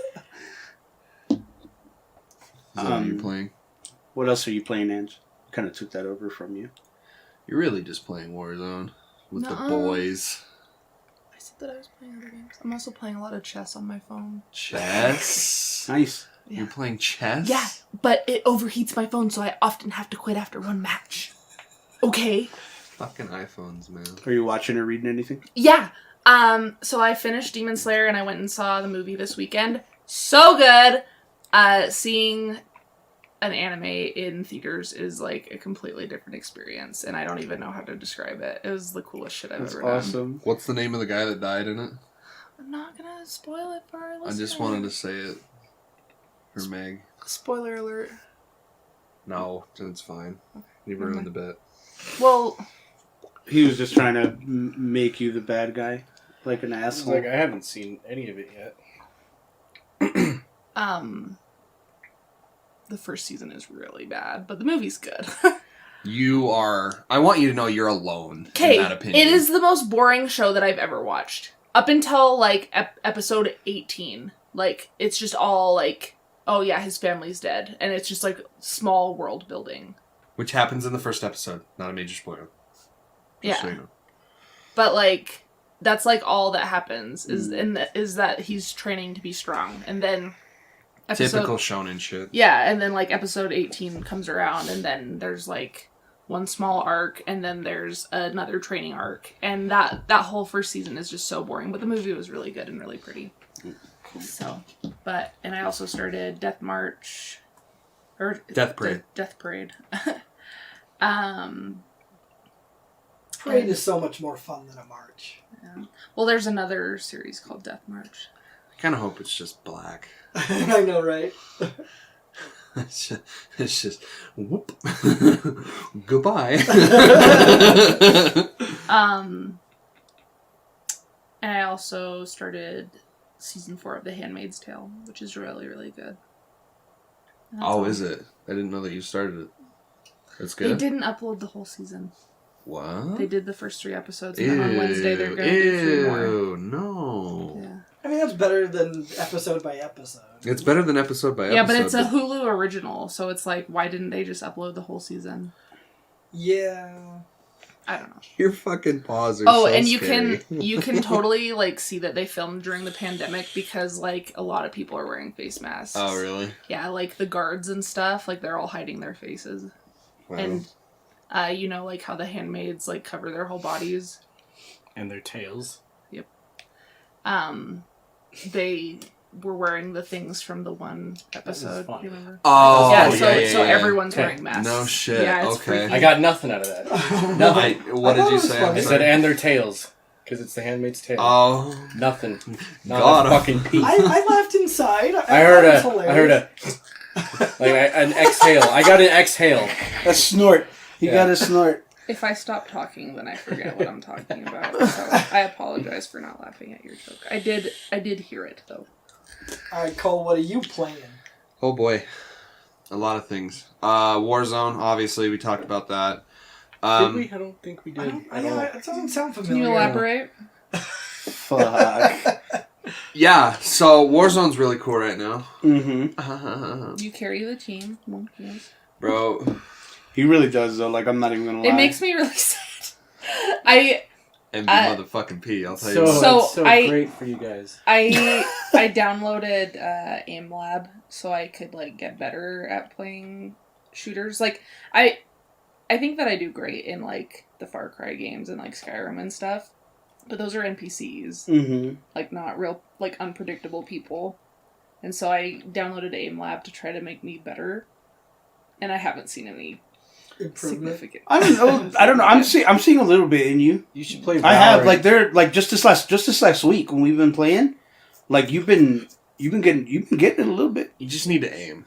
what you're playing? What else are you playing, Ange? Kind of took that over from you. You're really just playing Warzone with the boys. I said that I was playing other games. I'm also playing a lot of chess on my phone. Chess? Nice. Yeah. You're playing chess? Yeah, but it overheats my phone, so I often have to quit after one match. Okay? Fucking iPhones, man. Are you watching or reading anything? Yeah. So I finished Demon Slayer, and I went and saw the movie this weekend. So good! Seeing an anime in theaters is, like, a completely different experience, and I don't even know how to describe it. It was the coolest shit I've ever done. That's awesome. What's the name of the guy that died in it? I'm not gonna spoil it for our listeners. I just wanted to say it. For Meg. Spoiler alert. No, it's fine. You ruined the bet. Well... He was just trying to make you the bad guy. Like an asshole. Like, I haven't seen any of it yet. The first season is really bad, but the movie's good. I want you to know you're alone in that opinion. It is the most boring show that I've ever watched. Up until, like, episode 18. Like, it's just all, like... Oh yeah, his family's dead. And it's just like small world building. Which happens in the first episode. Not a major spoiler. Just so you know. But like, that's like all that happens is that he's training to be strong. And then typical shonen shit. Yeah, and then like episode 18 comes around and then there's like one small arc and then there's another training arc. And that whole first season is just so boring. But the movie was really good and really pretty. So, and I also started Death March, or Death Parade. Death Parade. Parade is so much more fun than a march. Yeah. Well, there's another series called Death March. I kind of hope it's just black. I know, right? It's just whoop. Goodbye. And I also started season 4 of The Handmaid's Tale, which is really, really good. Is it? I didn't know that you started it. That's good. They didn't upload the whole season. What? They did the first 3 episodes, and then on Wednesday they're going to do 3 more. Ew, no. Yeah. I mean, that's better than episode by episode. It's better than episode by episode. Yeah, but it's a Hulu original, so it's like, why didn't they just upload the whole season? Yeah. I don't know. Your fucking paws are so and scary. you can totally like see that they filmed during the pandemic because like a lot of people are wearing face masks. Oh, really? Yeah, like the guards and stuff, like they're all hiding their faces. Wow. And you know, like how the handmaids like cover their whole bodies and their tails. Yep. They were wearing the things from the one episode. Do you remember? Oh, yeah. So everyone's wearing masks. No shit. Yeah, it's okay. freaky. I got nothing out of that. Nothing. What did you say? I said, and their tails. Because it's the Handmaid's Tale. Oh. Nothing. Not God, a fucking piece. I laughed inside. I heard a like an exhale. I got an exhale. A snort. You got a snort. If I stop talking, then I forget what I'm talking about. So I apologize for not laughing at your joke. I did hear it though. Alright, Cole, what are you playing? Oh boy. A lot of things. Warzone, obviously, we talked about that. Did we? I don't think we did. It doesn't sound familiar. Can you elaborate? Fuck. Yeah, so Warzone's really cool right now. Mm-hmm. You carry the team. Yes. Bro. He really does, though. Like, I'm not even gonna lie. It makes me really sad. MV motherfucking P, I'll tell you what. It's so great for you guys. I downloaded Aim Lab so I could like get better at playing shooters. Like I think that I do great in like the Far Cry games and like Skyrim and stuff, but those are NPCs, like not real like unpredictable people. And so I downloaded Aim Lab to try to make me better, and I haven't seen any significant. I don't know. I'm seeing a little bit in you. You should play Valorant. I have like just this last week when we've been playing, like you've been getting it a little bit. You just need to aim.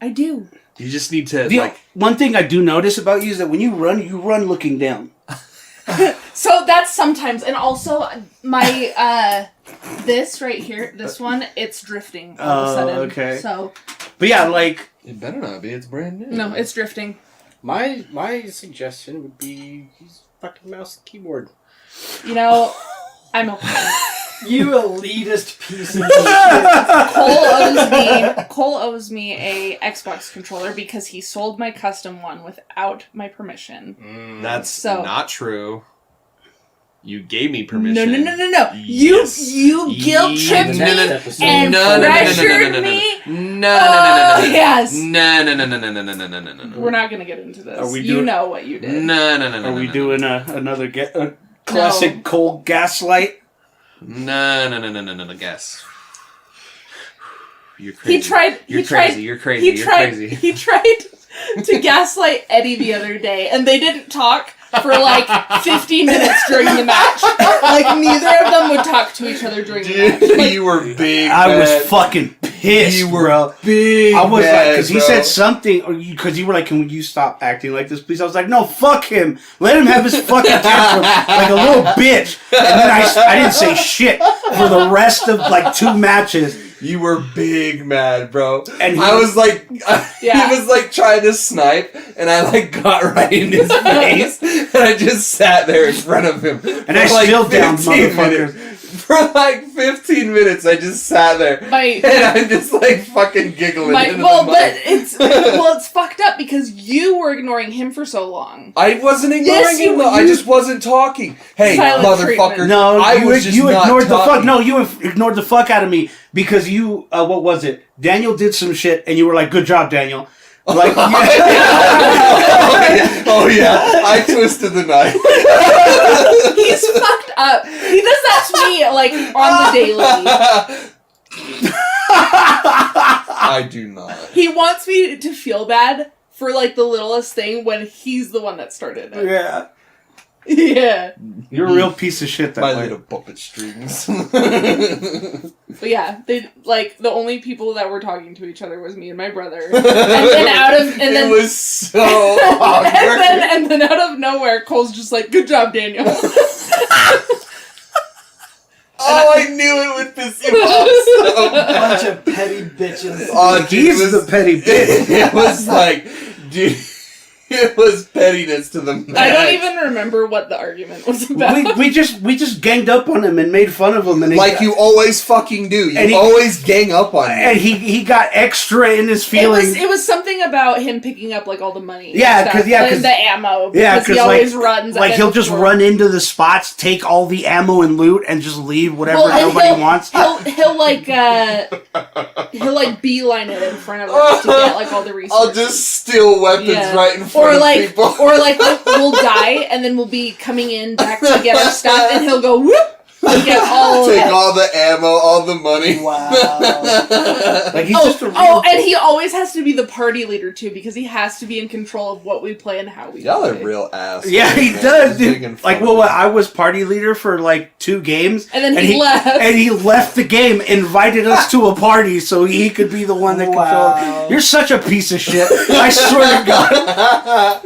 I do. You just need to one thing I do notice about you is that when you run looking down. So that's sometimes, and also my this right here, this one, it's drifting all of a sudden. Okay. So, but yeah, like it better not be. It's brand new. No, it's drifting. My suggestion would be use fucking mouse and keyboard. You know, I'm okay. You elitist piece of shit. Cole owes me a Xbox controller because he sold my custom one without my permission. That's not true. You gave me permission. No. Yes. You guilt tripped me and pressured me. No. Yes. No. We're not gonna get into this. Are we you know what you did. No. Are we doing another classic Cole gaslight? No. Guess. You're crazy. He tried to gaslight Eddie the other day, and they didn't talk for like 15 minutes during the match. Like neither of them would talk to each other during the match. Like, you were big. I was fucking pissed. You were bro. big. I was like, because he said something, because you were like, "Can you stop acting like this, please?" I was like, "No, fuck him. Let him have his fucking tantrum like a little bitch." And then I didn't say shit for the rest of like 2 matches. You were big mad, bro. And I was like, he was like trying to snipe, and I like got right in his face, and I just sat there in front of him. And I still downed motherfuckers. For like 15 minutes, I just sat there, and I'm just like fucking giggling. It's fucked up because you were ignoring him for so long. I wasn't ignoring him. I just wasn't talking. Hey, motherfucker! Treatment. No, you ignored the fuck. No, you ignored the fuck out of me because you. What was it? Daniel did some shit, and you were like, "Good job, Daniel." Like, oh yeah, I twisted the knife. He's fucked up. He does that to me like on the daily. I do not. He wants me to feel bad for like the littlest thing when he's the one that started it. Yeah. Yeah. You're a real piece of shit that My way. little puppet strings. But yeah, they like the only people that were talking to each other was me and my brother. And then it was so awkward. and then out of nowhere, Cole's just like, "Good job, Daniel." Oh, I knew it would piss you off so Bunch of petty bitches. Oh, dude, He's the petty bitch. It was like, dude, it was pettiness to the max. I don't even remember what the argument was about. We just ganged up on him and made fun of him, and like you always fucking do. You always gang up on him. And he got extra in his feelings. It was something about him picking up like all the money. Yeah, because the ammo. Yeah, because he always runs. Like he'll just run into the spots, take all the ammo and loot, and just leave whatever nobody wants. He'll like beeline it in front of us to get like all the resources. I'll just steal weapons right in front of people. Or like we'll die and then we'll be coming in back to get our stuff and he'll go whoop and get all take all the ammo, all the money. Wow. Like he's just a real and he always has to be the party leader too because he has to be in control of what we play and how we Y'all play. are real ass. Yeah, he does, dude. Like, I was party leader for like 2 games, and then he left. And he left the game, invited us to a party so he could be the one that controlled. You're such a piece of shit. I swear to God.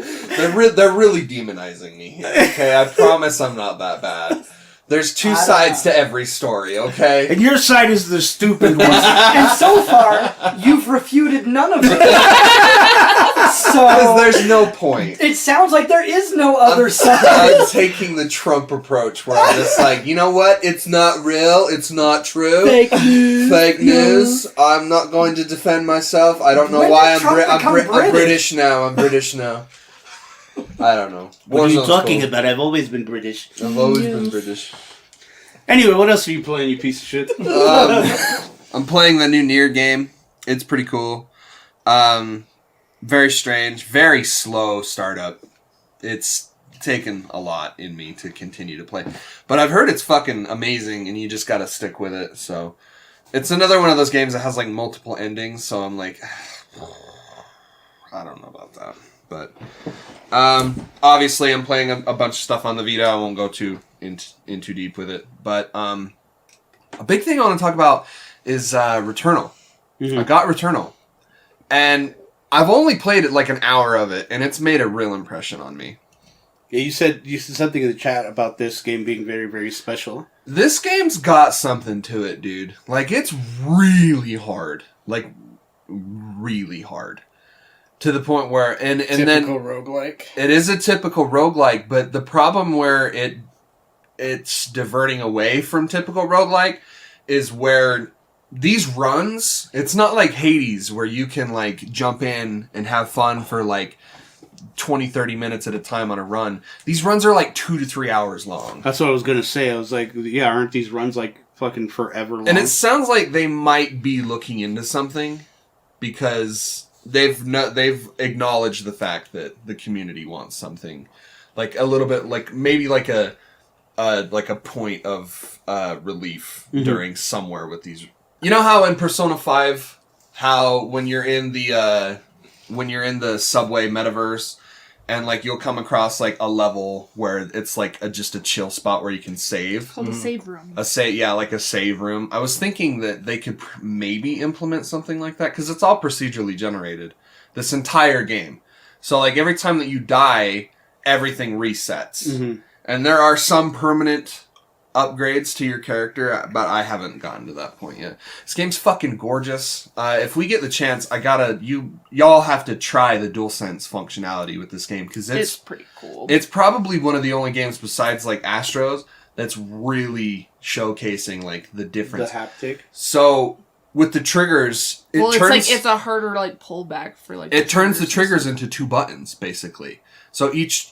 They're really demonizing me here, okay? I promise I'm not that bad. There's 2 sides to every story, okay? And your side is the stupid one. And so far, you've refuted none of it. Because there's no point. It sounds like there is no other side. I'm taking the Trump approach where I'm just like, you know what? It's not real. It's not true. Fake news. Fake news. I'm not going to defend myself. I don't know why I'm British now. I'm British now. I don't know. What are you talking about? I've always been British. I've always been British. Anyway, what else are you playing, you piece of shit? I'm playing the new Nier game. It's pretty cool. Very strange. Very slow startup. It's taken a lot in me to continue to play. But I've heard it's fucking amazing and you just gotta stick with it. So it's another one of those games that has like multiple endings. So I'm like, I don't know about that. But obviously I'm playing a bunch of stuff on the Vita. I won't go too deep with it. But a big thing I want to talk about is Returnal. Mm-hmm. I got Returnal. And I've only played it like an hour of it, and it's made a real impression on me. Yeah, you said something in the chat about this game being very, very special. This game's got something to it, dude. Like, it's really hard. Like, really hard. To the point where... and then typical roguelike. It is a typical roguelike, but the problem where it's diverting away from typical roguelike is where these runs... It's not like Hades, where you can, like, jump in and have fun for, like, 20, 30 minutes at a time on a run. These runs are, like, 2 to 3 hours long. That's what I was going to say. I was like, yeah, aren't these runs, like, fucking forever long? And it sounds like they might be looking into something, because... They've acknowledged the fact that the community wants something, like a little bit, like maybe like a point of relief during somewhere with these. You know how in Persona 5, how when you're in the subway metaverse, and like you'll come across like a level where it's like just a chill spot where you can save. Called a save room. Like a save room. I was thinking that they could maybe implement something like that, because it's all procedurally generated. This entire game. So like every time that you die, everything resets. Mm-hmm. And there are some permanent upgrades to your character, but I haven't gotten to that point yet. This game's fucking gorgeous. If we get the chance, y'all have to try the DualSense functionality with this game, because it's pretty cool. It's probably one of the only games besides like Astros that's really showcasing like the difference. The haptic. So with the triggers, it's a harder like pullback for like. It turns the triggers into 2 buttons basically. So each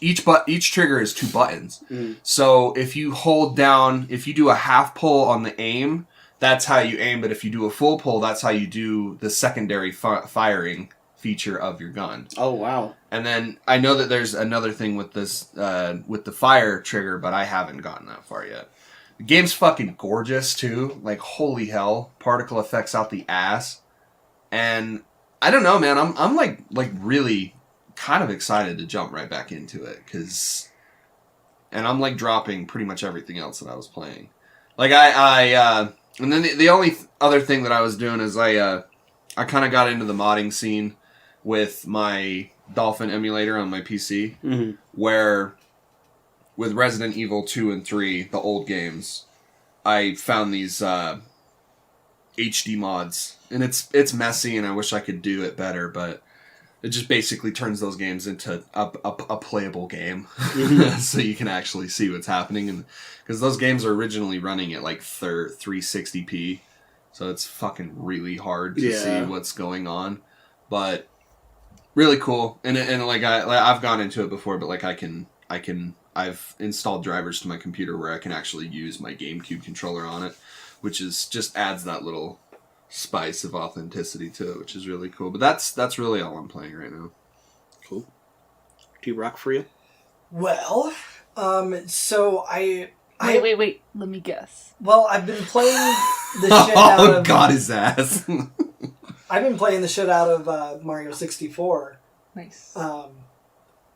trigger is 2 buttons. Mm. So if you hold down, if you do a half pull on the aim, that's how you aim. But if you do a full pull, that's how you do the secondary firing feature of your gun. Oh, wow. And then I know that there's another thing with this, with the fire trigger, but I haven't gotten that far yet. The game's fucking gorgeous too. Like, holy hell. Particle effects out the ass. And I don't know, man. I'm like really kind of excited to jump right back into it, and I'm like dropping pretty much everything else that I was playing. Like and then the only other thing that I was doing is I kind of got into the modding scene with my Dolphin emulator on my PC, where with Resident Evil 2 and 3, the old games, I found these HD mods, and it's messy, and I wish I could do it better, but it just basically turns those games into a playable game, so you can actually see what's happening, and because those games are originally running at like 360p, so it's fucking really hard to see what's going on, but really cool, and like I've gone into it before, but like I've installed drivers to my computer where I can actually use my GameCube controller on it, which is just adds that little spice of authenticity to it, which is really cool. But that's really all I'm playing right now. Cool. T-Rock for you? Well, so I Wait. Let me guess. Well, I've been playing the shit out of... Oh, God, his ass. I've been playing the shit out of Mario 64. Nice.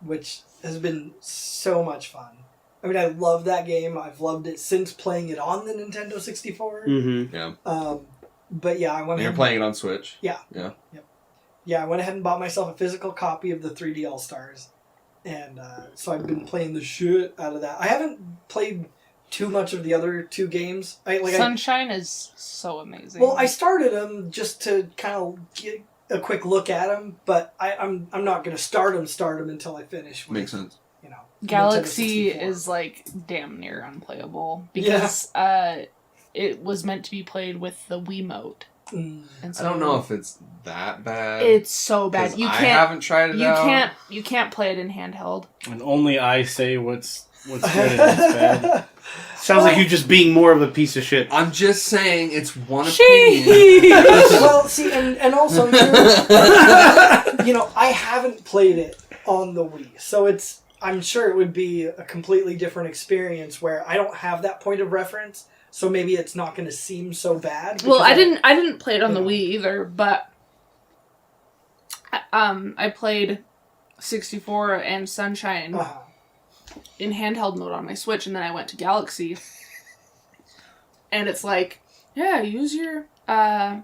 Which has been so much fun. I mean, I love that game. I've loved it since playing it on the Nintendo 64. Mm-hmm. Yeah. But yeah, I went. You're playing it on Switch. Yeah. Yeah. Yep. Yeah, I went ahead and bought myself a physical copy of the 3D All Stars, and so I've been playing the shit out of that. I haven't played too much of the other two games. Sunshine is so amazing. Well, I started them just to kind of get a quick look at them, but I'm not going to start them until I finish. Makes sense. You know, Galaxy is like damn near unplayable because it was meant to be played with the Wiimote. And so I don't know if it's that bad. It's so bad. I haven't tried it out. You can't play it in handheld. And only I say what's good and what's bad. Sounds like you just being more of a piece of shit. I'm just saying it's one opinion. Well, see, and also, you know, I haven't played it on the Wii, so I'm sure it would be a completely different experience where I don't have that point of reference, so maybe it's not going to seem so bad. Well, I didn't play it on the Wii either, but I played 64 and Sunshine in handheld mode on my Switch, and then I went to Galaxy, and it's like, yeah, use your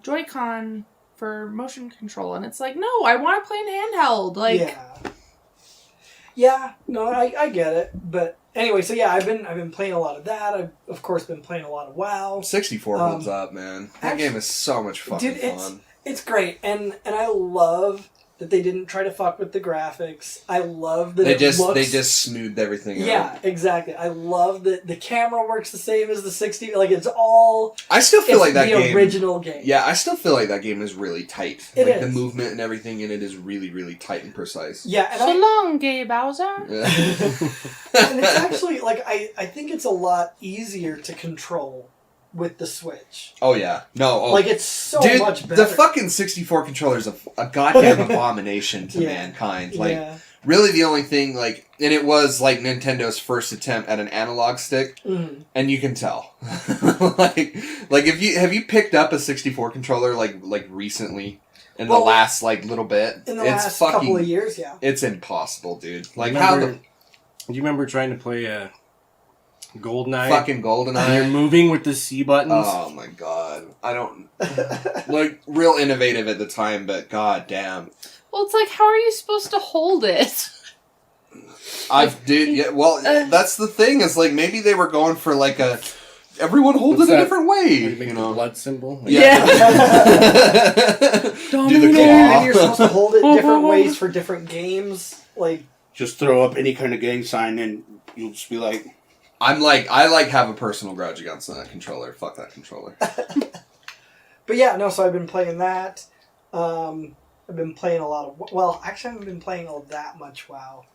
Joy-Con for motion control, and it's like, no, I want to play in handheld, like. Yeah, no, I get it, but anyway, so yeah, I've been playing a lot of that. I've of course been playing a lot of WoW. 64 holds up, man. That game is so much fucking fun. It's great, and I love that they didn't try to fuck with the graphics. I love that they just smoothed everything out. Yeah, exactly. I love that the camera works the same as the 60. Like it's all. I still feel like that game. The original game. Yeah, I still feel like that game is really tight. It like is. The movement and everything in it is really, really tight and precise. Yeah, and so long, gay Bowser. Yeah. And it's actually like I think it's a lot easier to control with the Switch. Oh yeah, like it's so much better. The fucking 64 controller is a goddamn abomination to mankind. Like really, the only thing like, and it was like Nintendo's first attempt at an analog stick, and you can tell. like have you picked up a 64 controller like recently? In the last like little bit, in the last couple of years, yeah, it's impossible, dude. Like do you remember trying to play a GoldenEye? Fucking GoldenEye. And you're moving with the C buttons. Oh my god, I don't like real innovative at the time, but god damn. Well, it's like, how are you supposed to hold it? That's the thing. Is like maybe they were going for like a. Everyone holds it a different way. You know, blood symbol. Yeah. Do the claw. Maybe you're supposed to hold it different ways for different games. Like just throw up any kind of gang sign, and you'll just be like. I have a personal grudge against that controller. Fuck that controller. But yeah, no. So I've been playing that. I've been playing a lot of. Well, actually, I haven't been playing all that much WoW,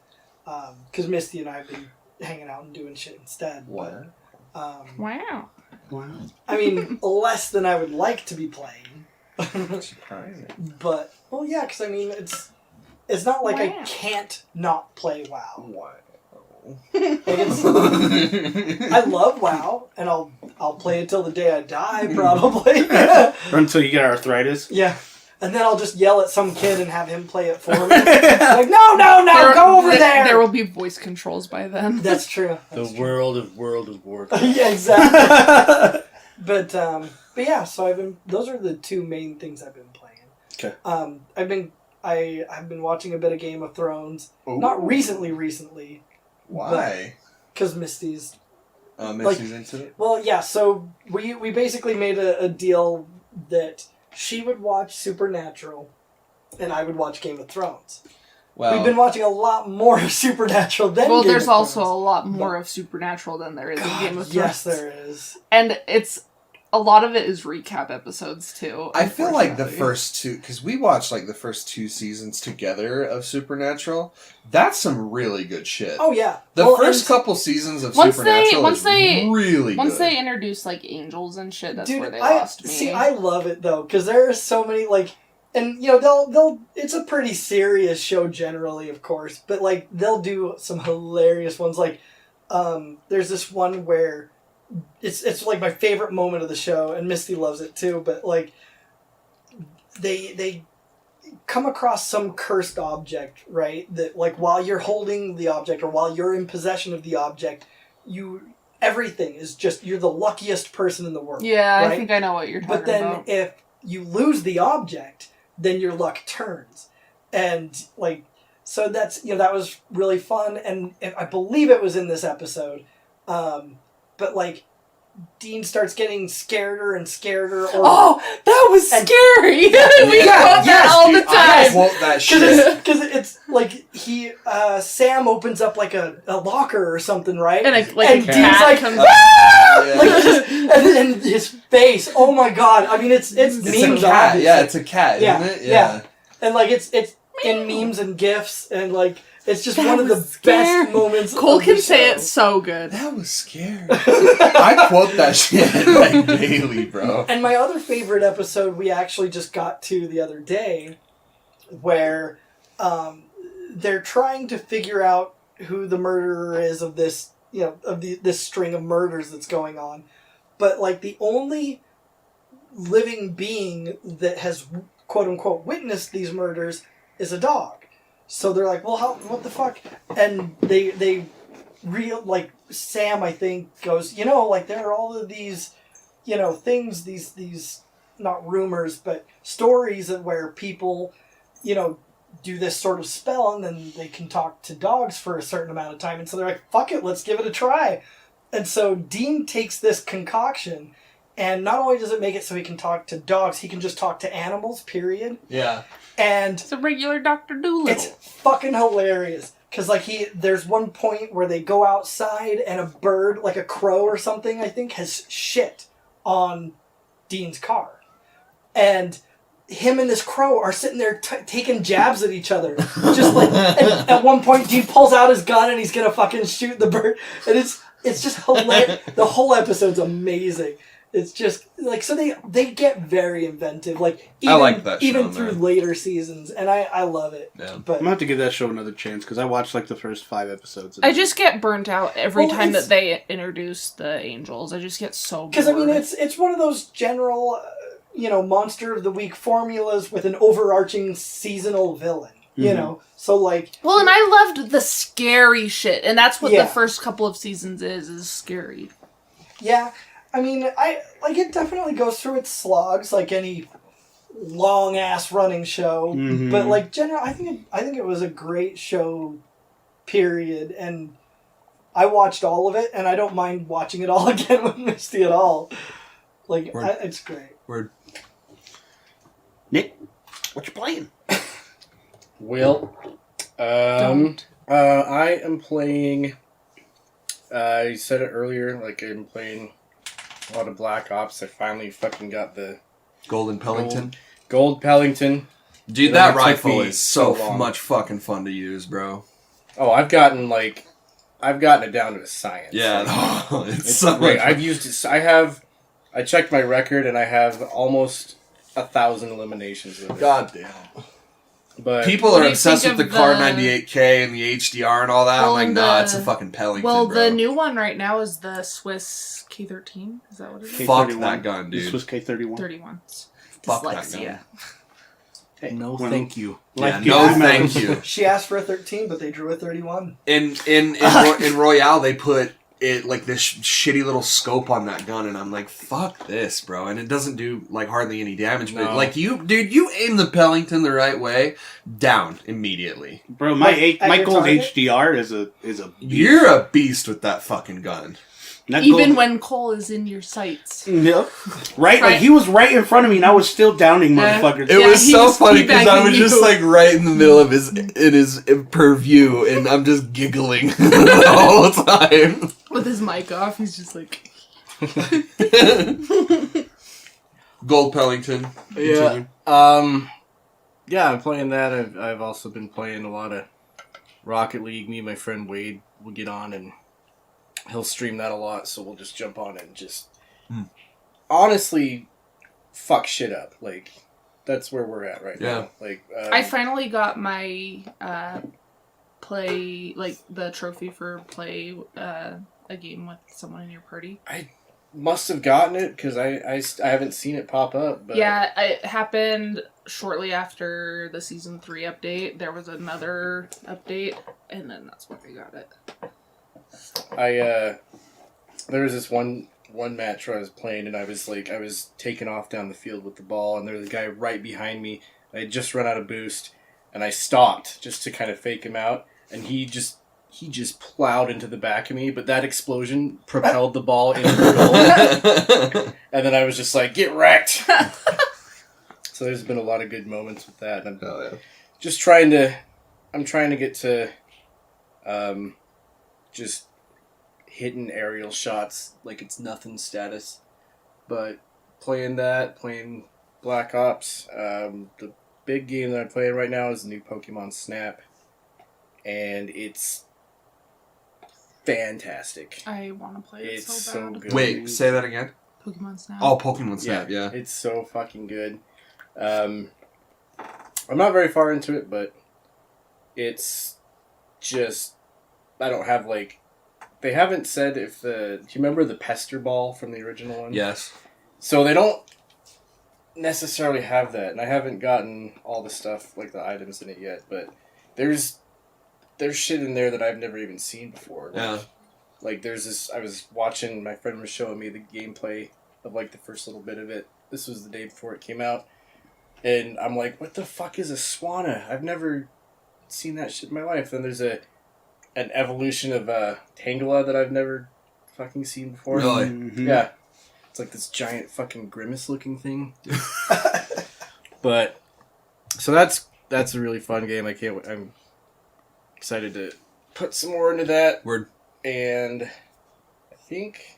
because Misty and I have been hanging out and doing shit instead. What? Wow. I mean, less than I would like to be playing. Surprising. But yeah, because I mean, it's not like I can't not play WoW. What? I love WoW, and I'll play it till the day I die, probably. Or until you get arthritis. Yeah. And then I'll just yell at some kid and have him play it for me. Like, no, go over there! There will be voice controls by then. That's true. The World of Warcraft. Yeah, exactly. But yeah, so those are the two main things I've been playing. Okay. I've been watching a bit of Game of Thrones. Ooh. Not recently. Why? Because Misty's Missy's into it? Well, yeah, so we basically made a deal that she would watch Supernatural and I would watch Game of Thrones. Well, we've been watching a lot more of Supernatural than Game of Thrones. Well, there's also a lot more of Supernatural than there is in Game of Thrones. Yes, there is. And a lot of it is recap episodes, too. I feel like the first two, because we watched like the first 2 seasons together of Supernatural, that's some really good shit. Oh, yeah. The first couple seasons of Supernatural is really good. Once they introduce like angels and shit, that's where they lost me. See, I love it, though, because there are so many, like... And, you know, they'll it's a pretty serious show generally, of course, but, like, they'll do some hilarious ones. Like, there's this one where it's like my favorite moment of the show, and Misty loves it too, but, like, they come across some cursed object, right? That, like, while you're holding the object or while you're in possession of the object, everything is just, you're the luckiest person in the world. Yeah, right? I think I know what you're talking about. But then if you lose the object, then your luck turns. And, like, so that's, you know, that was really fun. And I believe it was in this episode. But, like, Dean starts getting scareder and scareder. That was scary! We quote that all the time! I quote that shit. Because it's, like, Sam opens up, like, a locker or something, right? And Dean's like, comes and his face, oh my god. I mean, it's memes. A cat. Yeah, it's a cat, isn't it? Yeah. And, like, it's in memes and GIFs, and, like, it's just one of the best moments. Cole can say it so good. That was scary. I quote that shit like daily, bro. And my other favorite episode we actually just got to the other day, where they're trying to figure out who the murderer is of this, you know, of this string of murders that's going on. But, like, the only living being that has, quote unquote, witnessed these murders is a dog. So they're like, well, what the fuck? And they like, Sam, I think, goes, you know, like, there are all of these, you know, things, these not rumors, but stories of where people, you know, do this sort of spell and then they can talk to dogs for a certain amount of time. And so they're like, fuck it, let's give it a try. And so Dean takes this concoction, and not only does it make it so he can talk to dogs, he can just talk to animals, period. Yeah. And it's a regular Dr. Dolittle. It's fucking hilarious. Because, like, there's one point where they go outside and a bird, like a crow or something, I think, has shit on Dean's car. And him and this crow are sitting there taking jabs at each other. Just like, and at one point, Dean pulls out his gun and he's gonna fucking shoot the bird. And it's just hilarious. The whole episode's amazing. It's just, like, so they get very inventive. Like, even, I like that show, even through later seasons. And I love it. Yeah. But I'm going to have to give that show another chance, because I watched, like, the first 5 episodes. I just get burnt out every time that they introduce the angels. I just get so bored. Because, I mean, it's one of those general, you know, monster of the week formulas with an overarching seasonal villain. You know? So, like... Well, and I loved the scary shit. And that's what the first couple of seasons is scary. Yeah. I mean, it definitely goes through its slogs, like any long-ass running show. Mm-hmm. But, like, generally, I think it was a great show, period. And I watched all of it, and I don't mind watching it all again with Misty at all. Like, it's great. Word. Nick, what you playing? Well, I am playing... I said it earlier, like, I'm playing... a lot of Black Ops. I finally fucking got the Golden Pellington. Gold Pellington. Dude, that rifle is so much fucking fun to use, bro. Oh, I've gotten it down to a science. Yeah, like, it's so great. I've used it. I checked my record and I have almost 1,000 eliminations with it. God damn. But people are obsessed with the Car 98K and the HDR and all that. Well, I'm like, nah, it's a fucking Pellington, bro. The new one right now is the Swiss K13. Is that what it is? Fuck that gun, dude. The Swiss K31. 31. Fuck that gun. Hey, no, thank you. Yeah, no, thank you. She asked for a 13, but they drew a 31. In Royale, they put it like this shitty little scope on that gun, and I'm like, fuck this, bro. And it doesn't do like hardly any damage. But like you aim the Pellington the right way, down immediately, bro. My gold HDR is a beast. You're a beast with that fucking gun. Even when Cole is in your sights. Yep. Right? Like, he was right in front of me, and I was still downing motherfuckers. It was so funny, because I was just, like, right in the middle of his purview, and I'm just giggling the whole time. With his mic off, he's just like... Gold Pellington. Yeah. Yeah, I'm playing that. I've also been playing a lot of Rocket League. Me and my friend Wade will get on, and he'll stream that a lot, so we'll just jump on and just honestly fuck shit up. Like, that's where we're at right now. Like, I finally got my play, like, the trophy for play a game with someone in your party. I must have gotten it, because I haven't seen it pop up. But yeah, it happened shortly after the Season 3 update. There was another update, and then that's when I got it. There was this one match where I was playing, and I was taking off down the field with the ball, and there was a guy right behind me. I had just run out of boost, and I stopped just to kind of fake him out, and he just plowed into the back of me, but that explosion propelled the ball into the goal. And then I was just like, get wrecked! So there's been a lot of good moments with that. I'm just trying to get to just hitting aerial shots like it's nothing status. But playing Black Ops. The big game that I'm playing right now is the new Pokemon Snap. And it's fantastic. I want to play it so bad. Good. Wait, say that again? Pokemon Snap. Oh, Pokemon Snap, yeah. It's so fucking good. I'm not very far into it, but it's just... I don't have, like... They haven't said if the... Do you remember the Pester Ball from the original one? Yes. So they don't necessarily have that, and I haven't gotten all the stuff, like the items in it yet, but there's shit in there that I've never even seen before. Like there's this... I was watching... My friend was showing me the gameplay of, like, the first little bit of it. This was the day before it came out. And I'm like, what the fuck is a Swanna? I've never seen that shit in my life. Then there's an evolution of Tangela that I've never fucking seen before. Really? Mm-hmm. Yeah. It's like this giant fucking grimace looking thing. But so that's a really fun game. I'm excited to put some more into that. Word. And I think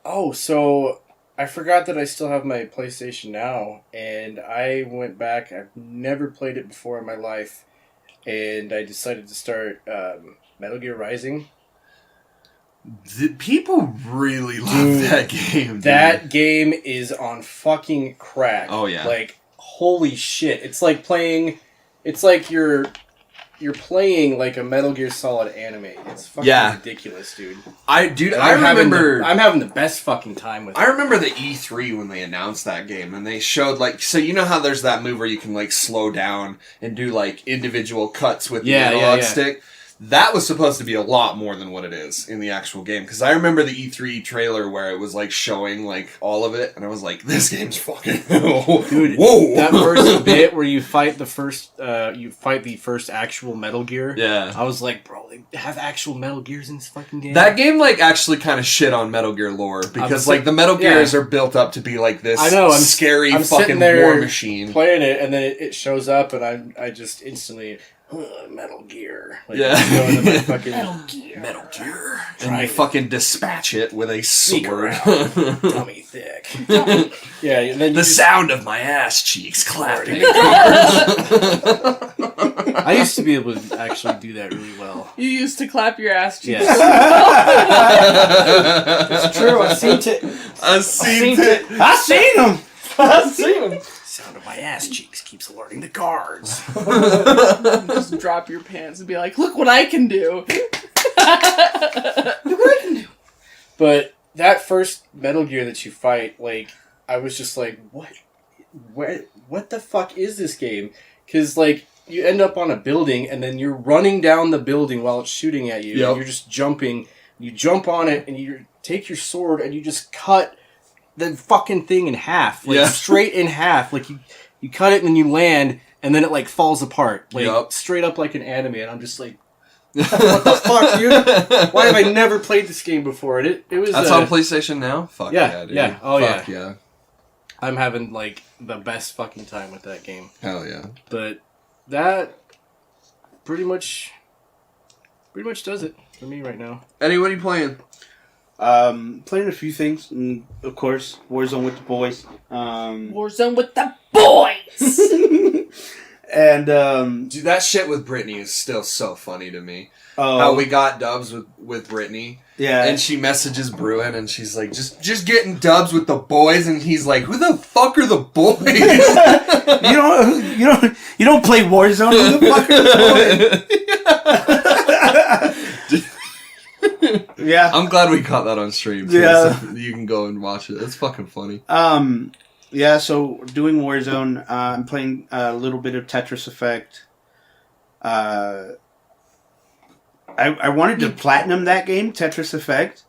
so I forgot that I still have my PlayStation Now, and I went back. I've never played it before in my life, and I decided to start Metal Gear Rising. People really love that game, dude. That game is on fucking crack. Oh, yeah. Like, holy shit. It's like playing... It's like you're playing like a Metal Gear Solid anime. It's fucking ridiculous, dude. I remember... I'm having the best fucking time with it. I remember the E3 when they announced that game, and they showed, like... So you know how there's that move where you can, like, slow down and do, like, individual cuts with the analog stick? That was supposed to be a lot more than what it is in the actual game. Because I remember the E3 trailer where it was, like, showing, like, all of it. And I was like, this game's fucking... Dude, whoa! That first bit where you fight the first actual Metal Gear. Yeah. I was like, bro, they have actual Metal Gears in this fucking game? That game, like, actually kind of shit on Metal Gear lore. Because, like, the Metal Gears are built up to be, like, this scary fucking war machine. Playing it, and then it shows up, and I just instantly... Metal Gear. Like, yeah. Metal Gear. And you fucking dispatch it with a sword. Tummy thick. Yeah, and then the sound of my ass cheeks clapping. I used to be able to actually do that really well. You used to clap your ass cheeks. Yes. It's true. I've seen it. I've seen them. I've seen them. Sound of my ass cheeks keeps alerting the guards. Just drop your pants and be like, look what I can do. But that first Metal Gear that you fight, like, I was just like, what the fuck is this game? Because, like, you end up on a building, and then you're running down the building while it's shooting at you. Yep. And you're just jumping. You jump on it, and you take your sword, and you just cut the fucking thing in half. Like, straight in half. Like, you cut it, and then you land, and then it, like, falls apart. Like, straight up like an anime, and I'm just like, What the fuck, dude? Why have I never played this game before? That's on PlayStation now? Fuck yeah, dude. Yeah. Oh, Fuck yeah. I'm having, like, the best fucking time with that game. Hell yeah. But that pretty much does it for me right now. Eddie, what are you playing? Playing a few things. And of course, Warzone with the boys. Warzone with the boys! And, Dude, that shit with Brittany is still so funny to me. Oh. How we got dubs with Brittany. Yeah. And she messages Bruin and she's like, just getting dubs with the boys, and he's like, who the fuck are the boys? you don't play Warzone. Who the fuck are the boys? Yeah. I'm glad we caught that on stream too, yeah. so you can go and watch it. It's fucking funny. Yeah, so doing Warzone, I'm playing a little bit of Tetris Effect. I wanted to platinum that game, Tetris Effect,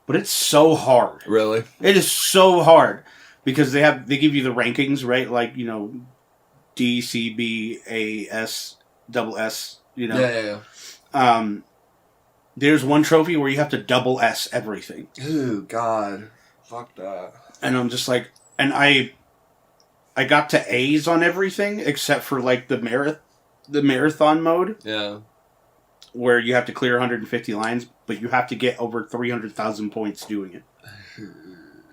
but it's so hard. Really? It is so hard because they give you the rankings, right? Like, D, C, B, A, S, double S, Yeah. There's one trophy where you have to double S everything. Ooh, God. Fuck that. And I'm just like, and I got to A's on everything except for like the marathon mode. Yeah. Where you have to clear 150 lines, but you have to get over 300,000 points doing it.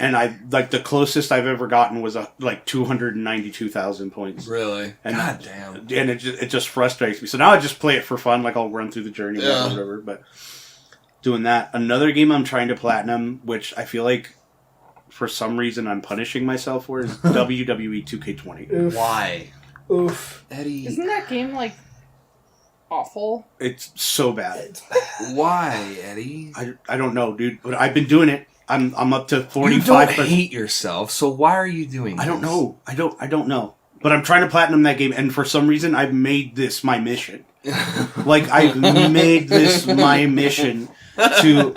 And the closest I've ever gotten was like 292,000 points. Really? And God damn. And it just frustrates me. So now I just play it for fun, like I'll run through the journey or whatever. But doing that, another game I'm trying to platinum, which I feel like for some reason I'm punishing myself for, is WWE 2K20. Oof. Why? Oof. Eddie. Isn't that game, like, awful? It's so bad. Why, Eddie? I don't know, dude. But I've been doing it. I'm up to 45%. You don't hate yourself, so why are you doing this? I don't know. I don't know. But I'm trying to platinum that game, and for some reason I've made this my mission. Like, I've made this my mission to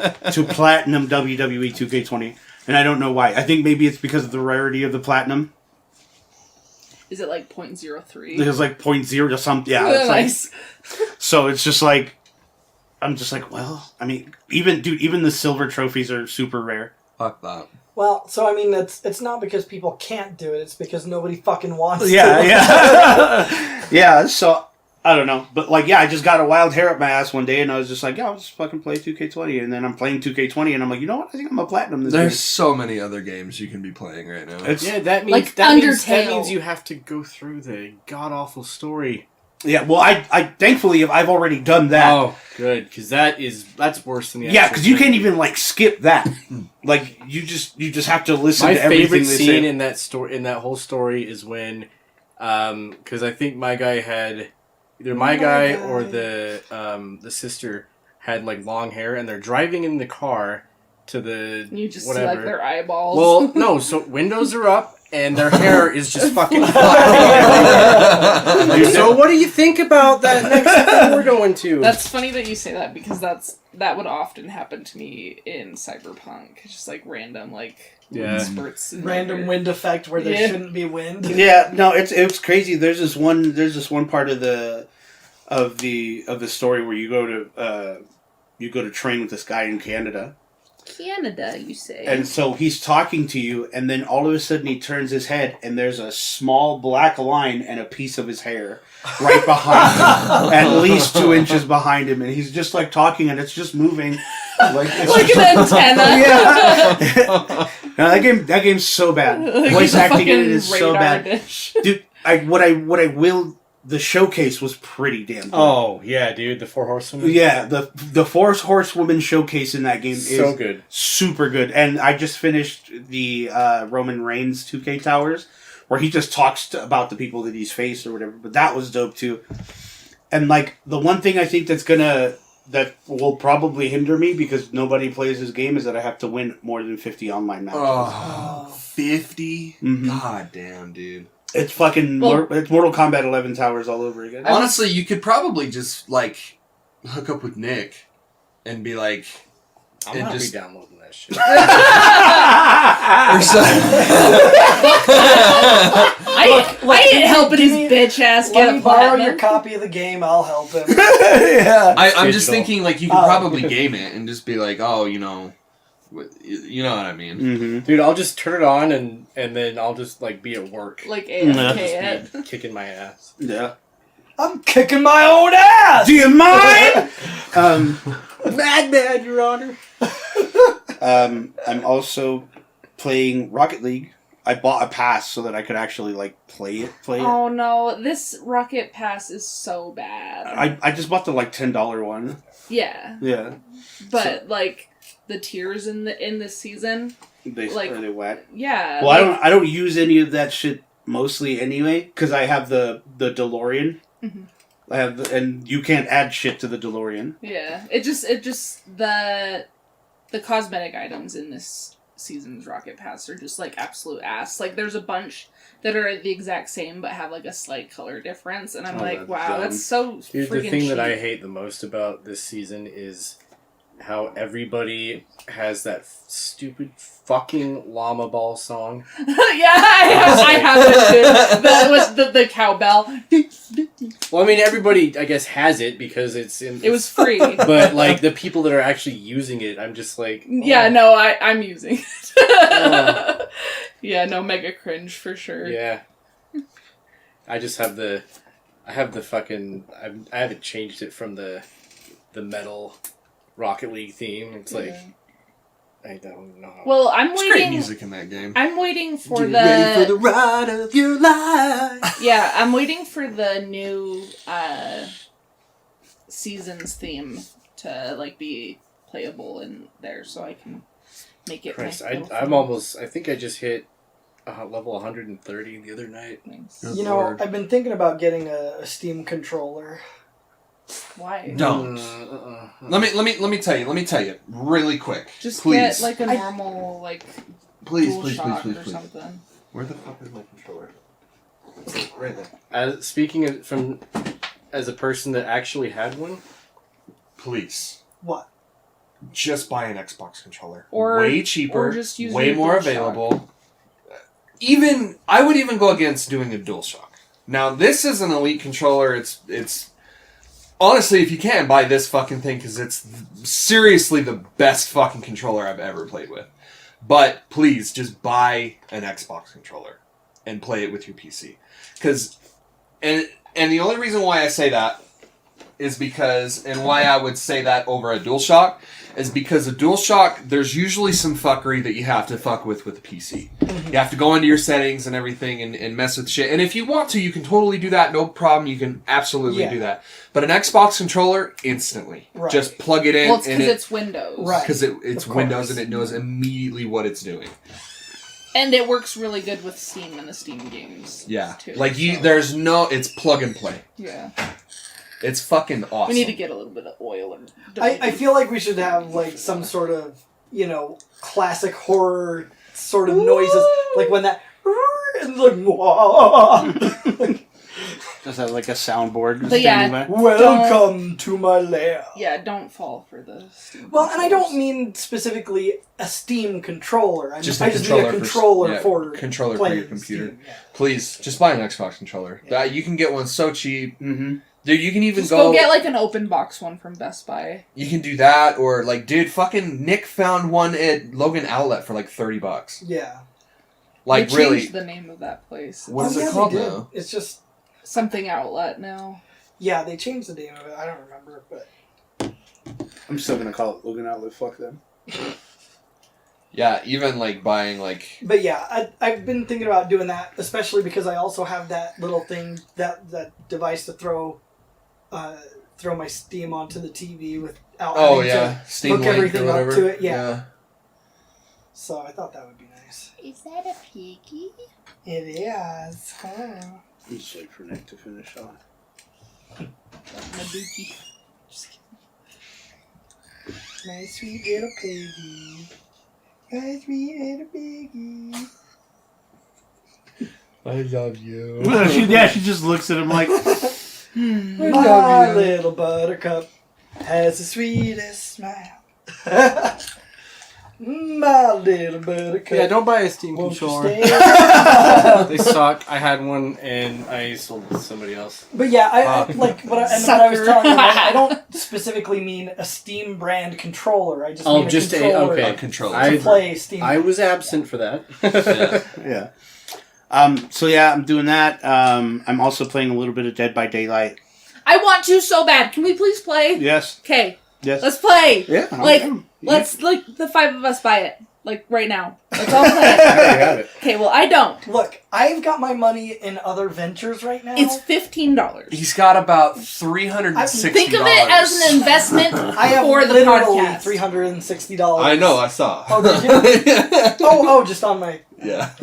platinum WWE 2K20. And I don't know why. I think maybe it's because of the rarity of the platinum. Is it like 0.03? It was like 0.0 something. Yeah. It's nice. So it's just like, I'm just like, well, I mean, even the silver trophies are super rare. Fuck that. Well, so I mean, it's not because people can't do it. It's because nobody fucking wants to. Yeah. Yeah, so I don't know. But like, yeah, I just got a wild hair up my ass one day and I was just like, yeah, I'll just fucking play 2K20. And then I'm playing 2K20 and I'm like, you know what? I think I'm going to platinum this There's game. so many other games you can be playing right now. That means like that Undertale. means you have to go through the god-awful story. Yeah, well, I thankfully I've already done that. Oh, good, because that's worse than the yeah, because you can't even like skip that. Like you just have to listen to everything they say. My favorite scene in that whole story is when, because I think my guy had either my guy or the sister had like long hair, and they're driving in the car to the you just whatever. see like their eyeballs. Well, no, so windows are up. And their hair is just fucking flying. So what do you think about that next thing we're going to? That's funny that you say that because that would often happen to me in Cyberpunk. It's just like random wind spurts. Random wind effect where there shouldn't be wind. Yeah, no, it's crazy. There's this one part of the story where you go to train with this guy in Canada. Canada, you say. And so he's talking to you, and then all of a sudden he turns his head, and there's a small black line and a piece of his hair right behind him, at least 2 inches behind him, and he's just like talking, and it's just moving, like an antenna. Yeah. No, that game's so bad. Like Voice acting in it is so bad, dish. dude. The showcase was pretty damn good. Oh, yeah, dude, the 4 Horsewomen. Yeah, the 4 Horsewomen showcase in that game is so good. Super good. And I just finished the Roman Reigns 2K Towers, where he just talks about the people that he's faced or whatever, but that was dope too. And like, the one thing I think that will probably hinder me because nobody plays this game is that I have to win more than 50 online matches. Oh, 50? Mm-hmm. God damn, dude. It's fucking it's Mortal Kombat 11 Towers all over again. Honestly, you could probably just like hook up with Nick and be like, I'm not re-downloading that shit. I ain't helping his bitch ass Let get me a borrow platinum. your copy of the game. I'll help him. Yeah. I'm just thinking, like, you could probably game it and just be like, oh, you know what I mean. Mm-hmm. Dude, I'll just turn it on and then I'll just, like, be at work. Like AFK Just it. be kicking my ass. Yeah. I'm kicking my own ass! Do you mind? Mad, Your Honor. I'm also playing Rocket League. I bought a pass so that I could actually like play it. Oh no, this Rocket Pass is so bad. I just bought the like $10 one. Yeah. Yeah. But like the tiers in this season, Are they whack? Yeah. Well, I don't use any of that shit mostly anyway because I have the DeLorean. Mm-hmm. I have and you can't add shit to the DeLorean. Yeah. It just the cosmetic items in this season's Rocket Pass are just like absolute ass. Like there's a bunch that are the exact same but have like a slight color difference, and I'm like, wow, that's so freaking Dude, the thing cheap. that I hate the most about this season is how everybody has that stupid fucking llama ball song. Yeah, I have it too. The cowbell. Well, I mean, everybody, I guess, has it because it was free. But, like, the people that are actually using it, I'm just like... Oh. Yeah, no, I'm using it. Yeah, no, mega cringe for sure. Yeah. I just have the... I have haven't changed it from the metal Rocket League theme. It's like... I don't know. Well, I'm There's waiting... great music in that game. I'm waiting for Get ready for the ride of your life. Yeah, I'm waiting for the new season's theme to like be playable in there, so I can make it. Christ, nice. I think I just hit level 130 the other night. Nice. You know, I've been thinking about getting a Steam controller. Why? Don't. Let me tell you really quick. Just please. get like a normal please, DualShock please, or please. something. Where the fuck is my controller? Right there. Speaking as a person that actually had one, please. What? Just buy an Xbox controller. Or way cheaper. Or just use way your more DualShock. available. I would even go against doing a DualShock. Now, this is an Elite controller. It's honestly, if you can, buy this fucking thing because it's seriously the best fucking controller I've ever played with. But please, just buy an Xbox controller and play it with your PC. And the only reason why I say that is because, and why I would say that over a DualShock, is because a DualShock, there's usually some fuckery that you have to fuck with a PC. You have to go into your settings and everything and mess with shit. And if you want to, you can totally do that, no problem. You can absolutely do that. But an Xbox controller, instantly. Right. Just plug it in. Well, it's because it's Windows. Right. Because it's Windows and it knows immediately what it's doing. And it works really good with Steam and the Steam games. Yeah. Too, there's no, it's plug and play. Yeah. It's fucking awesome. We need to get a little bit of oil. I feel like we should have like some sort of, classic horror sort of noises. Like when that... And like... Does that like a soundboard? But yeah, welcome to my lair. Yeah, don't fall for the Steam. Well, and I don't mean specifically a Steam controller. I just mean a controller for your computer. Steam, yeah. Please, just buy an Xbox controller. Yeah. You can get one so cheap. Mm-hmm. Dude, you can even just go get like an open box one from Best Buy. You can do that, or like, dude, fucking Nick found one at Logan Outlet for like $30. Yeah. Like, they really. changed the name of that place. What is it called now? It's just something Outlet now. Yeah, they changed the name of it. I don't remember, but I'm still gonna call it Logan Outlet. Fuck them. Yeah, even like buying like. But yeah, I've been thinking about doing that, especially because I also have that little thing, that device to throw my Steam onto the TV without having to Steam hook Link everything or up whatever. to it. Yeah. So I thought that would be nice. Is that a piggy? It is. Huh? I'm just waiting for Nick to finish on. Mabuki. Just kidding. My sweet little piggy. My sweet little piggy. I love you. She just looks at him like, My little buttercup has the sweetest smile. My little buttercup. Yeah, don't buy a Steam controller. They suck. I had one and I sold it to somebody else. But yeah, I like what I was telling you. I don't specifically mean a Steam brand controller. I just mean a controller. A controller. To play Steam. I was absent for that. Yeah. So yeah, I'm doing that. I'm also playing a little bit of Dead by Daylight. I want to so bad. Can we please play? Yes. Okay. Yes. Let's play. Yeah. Let's the 5 of us buy it. Like right now. Let's all play it. I already have it. Okay, well I don't. Look, I've got my money in other ventures right now. It's $15. He's got about $360. Think of it as an investment I have for the literally podcast. $360. I know, I saw. Oh, did you? just on my. Yeah.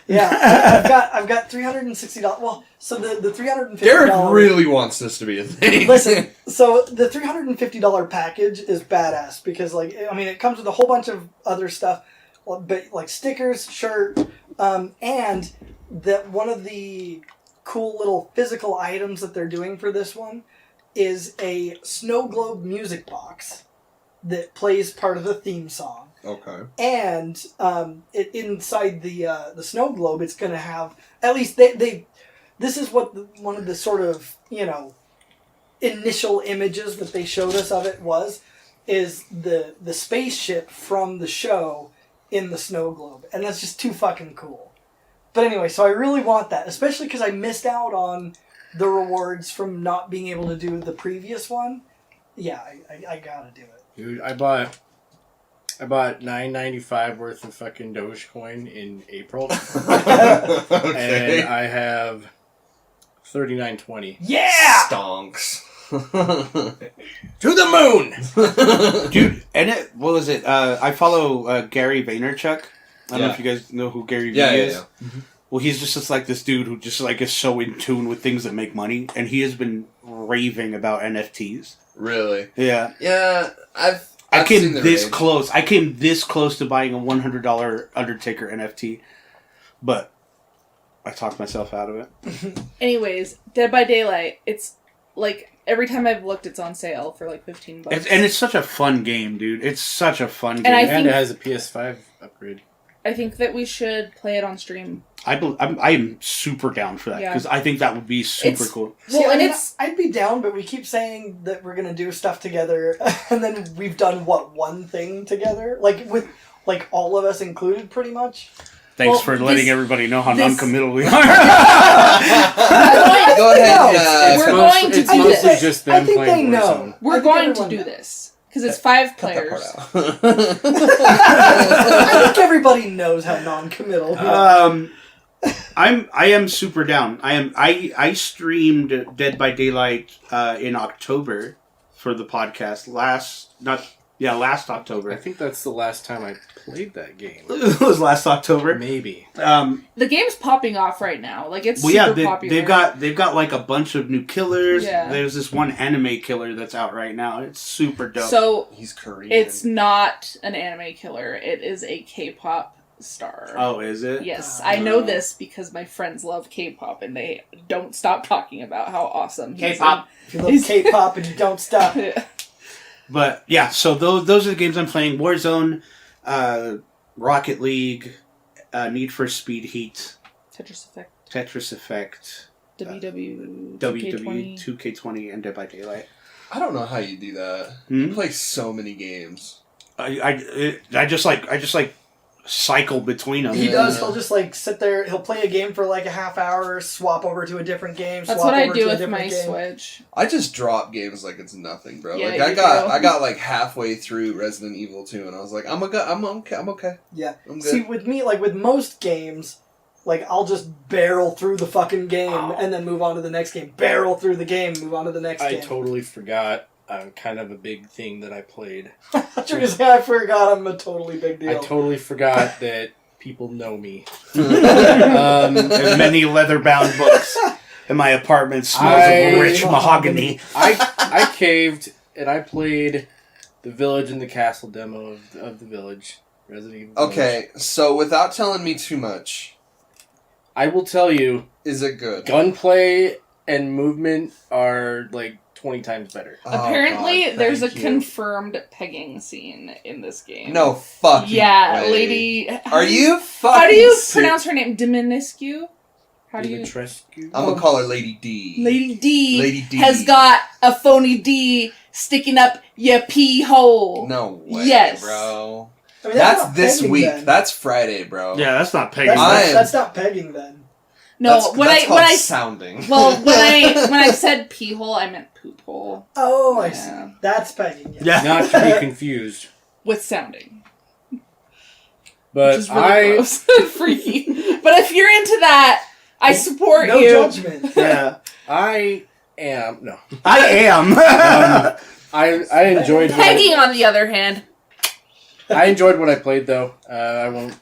Yeah, I've got $360. Well, so the $350. Derek really wants this to be a thing. Listen, so the $350 package is badass because, like, I mean, it comes with a whole bunch of other stuff, but like stickers, shirt, and that one of the cool little physical items that they're doing for this one is a snow globe music box that plays part of the theme song. Okay. And inside the snow globe, it's going to have at least they. This is what one of the sort of initial images that they showed us of it is the spaceship from the show in the snow globe, and that's just too fucking cool. But anyway, so I really want that, especially because I missed out on the rewards from not being able to do the previous one. Yeah, I gotta do it. Dude, I bought $9.95 worth of fucking Dogecoin in April. Okay. And I have $39.20. Yeah! Stonks. To the moon! Dude, and what was it? I follow Gary Vaynerchuk. I don't know if you guys know who Gary Vee is. Yeah. Mm-hmm. Well, he's just like this dude who just like is so in tune with things that make money, and he has been raving about NFTs. Really? Yeah. Yeah, I came this close. I came this close to buying a $100 Undertaker NFT, but I talked myself out of it. Anyways, Dead by Daylight. It's like every time I've looked, it's on sale for like $15. And it's such a fun game, dude. It's such a fun game. And it has a PS5 upgrade. I think that we should play it on stream. I'm super down for that because I think that would be super cool. Well, and I'd be down, but we keep saying that we're gonna do stuff together, and then we've done one thing together, like with like all of us included, pretty much. Thanks for letting everybody know how non-committal we are. Go ahead. We're going to do this. Mostly just them playing Warzone. We're going to do this. Because it's 5 players. I think everybody knows how non-committal we are. I am super down. I streamed Dead by Daylight in October for the podcast. Last October. I think that's the last time I played that game. It was last October. Maybe. The game's popping off right now. Like it's super popular. They've got like a bunch of new killers. Yeah. There's this one anime killer that's out right now. It's super dope. So he's Korean. It's not an anime killer. It is a K-pop star. Oh, is it? Yes, I know this because my friends love K-pop and they don't stop talking about how awesome K-pop. If you love K-pop and you don't stop. But yeah, so those are the games I'm playing: Warzone, Rocket League, Need for Speed Heat, Tetris Effect, WWE 2K20, and Dead by Daylight. I don't know how you do that. You play so many games. I just like cycle between them. He does. He'll just like sit there. He'll play a game for like a half hour, swap over to a different game. That's what I do with my Switch. I just drop games like it's nothing, bro. Yeah, like I got like halfway through Resident Evil 2, and I was like, I'm okay. Yeah. I'm good. See, with me, like with most games, like I'll just barrel through the fucking game and then move on to the next game. Barrel through the game, move on to the next game. I totally forgot. Kind of a big thing that I played. I forgot I'm a totally big deal. I totally forgot that people know me. There's many leather-bound books, and my apartment smells of rich mahogany. I caved, and I played the Village and the Castle demo of the Village. Resident Evil Village. Okay, so without telling me too much, I will tell you... Is it good? Gunplay and movement are, like, 20 times better. Apparently, there's a confirmed pegging scene in this game. No fucking way. Lady... Are you fucking How do you pronounce her name? Diminiscu? How do you... Dimitrescu? I'm gonna call her Lady D. Lady D. Lady D has got a phony D sticking up your pee hole. No way, yes. bro. I mean, that's this pegging, week. then. That's Friday, bro. Yeah, that's not pegging. That's not pegging then. No, that's sounding. Well, when I said pee hole, I meant poop hole. Oh, I see. That's pegging. Yes. Yeah. Not to be confused with sounding. But which is really gross and freaky. But if you're into that, I support you. No judgment. Yeah. I am. No. I am. I enjoyed Peggy, on the other hand. I enjoyed what I played, though. I won't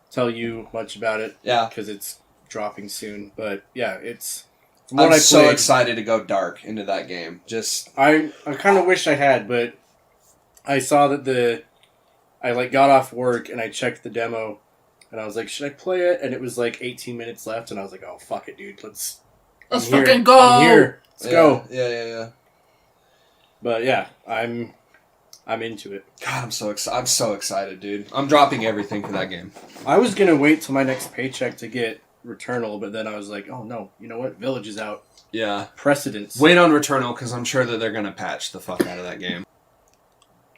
tell you much about it. Yeah. Because it's dropping soon. But, yeah, it's... I'm so excited to go dark into that game. I kind of wish I had, but I saw that I got off work and I checked the demo and I was like, should I play it? And it was like 18 minutes left and I was like, oh, fuck it, dude. Let's fucking go. I'm here. Let's go. Yeah. But yeah, I'm into it. God, I'm so excited, dude. I'm dropping everything for that game. I was going to wait till my next paycheck to get Returnal, but then I was like, oh no, you know what? Village is out. Yeah. Precedence. Wait on Returnal, because I'm sure that they're going to patch the fuck out of that game.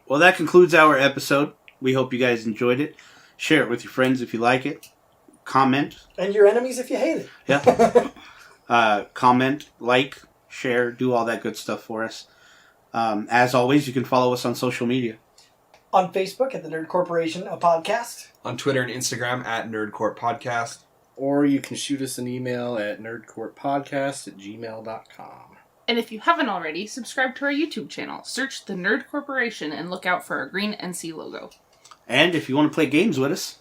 Well, that concludes our episode. We hope you guys enjoyed it. Share it with your friends if you like it. Comment. And your enemies if you hate it. Yeah. Comment, like, share, do all that good stuff for us. As always, you can follow us on social media. On Facebook at The Nerd Corporation, a podcast. On Twitter and Instagram at NerdCorp Podcast. Or you can shoot us an email at nerdcorppodcast@gmail.com. And if you haven't already, subscribe to our YouTube channel. Search The Nerd Corporation and look out for our green NC logo. And if you want to play games with us,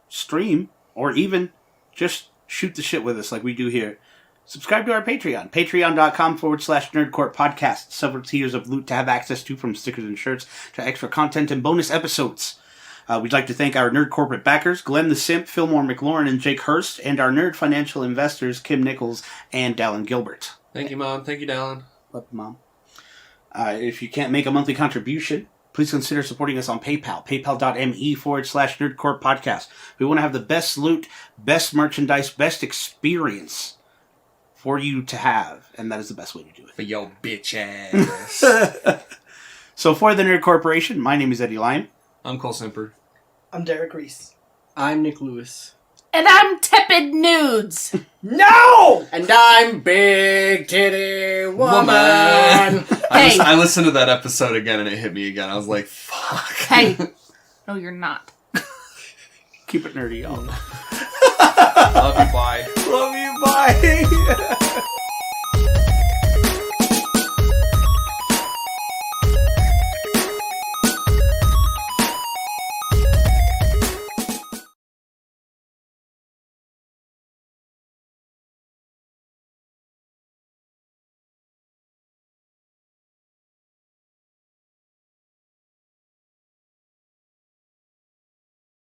stream, or even just shoot the shit with us like we do here, subscribe to our Patreon. Patreon.com/NerdCorpPodcast. Several tiers of loot to have access to, from stickers and shirts to extra content and bonus episodes. We'd like to thank our Nerd Corporate backers, Glenn the Simp, Fillmore McLaurin, and Jake Hurst, and our Nerd Financial investors, Kim Nichols and Dallin Gilbert. Thank you, Mom. Thank you, Dallin. Love you, Mom. If you can't make a monthly contribution, please consider supporting us on PayPal. PayPal.me/NerdCorpPodcast. We want to have the best loot, best merchandise, best experience for you to have, and that is the best way to do it. For your bitch ass. So for the Nerd Corporation, my name is Eddie Lyon. I'm Cole Simper. I'm Derek Reese. I'm Nick Lewis. And I'm Tepid Nudes. No! And I'm Big Titty Woman. Hey. I listened to that episode again and it hit me again. I was like, fuck. Hey. No, you're not. Keep it nerdy, y'all. Love you.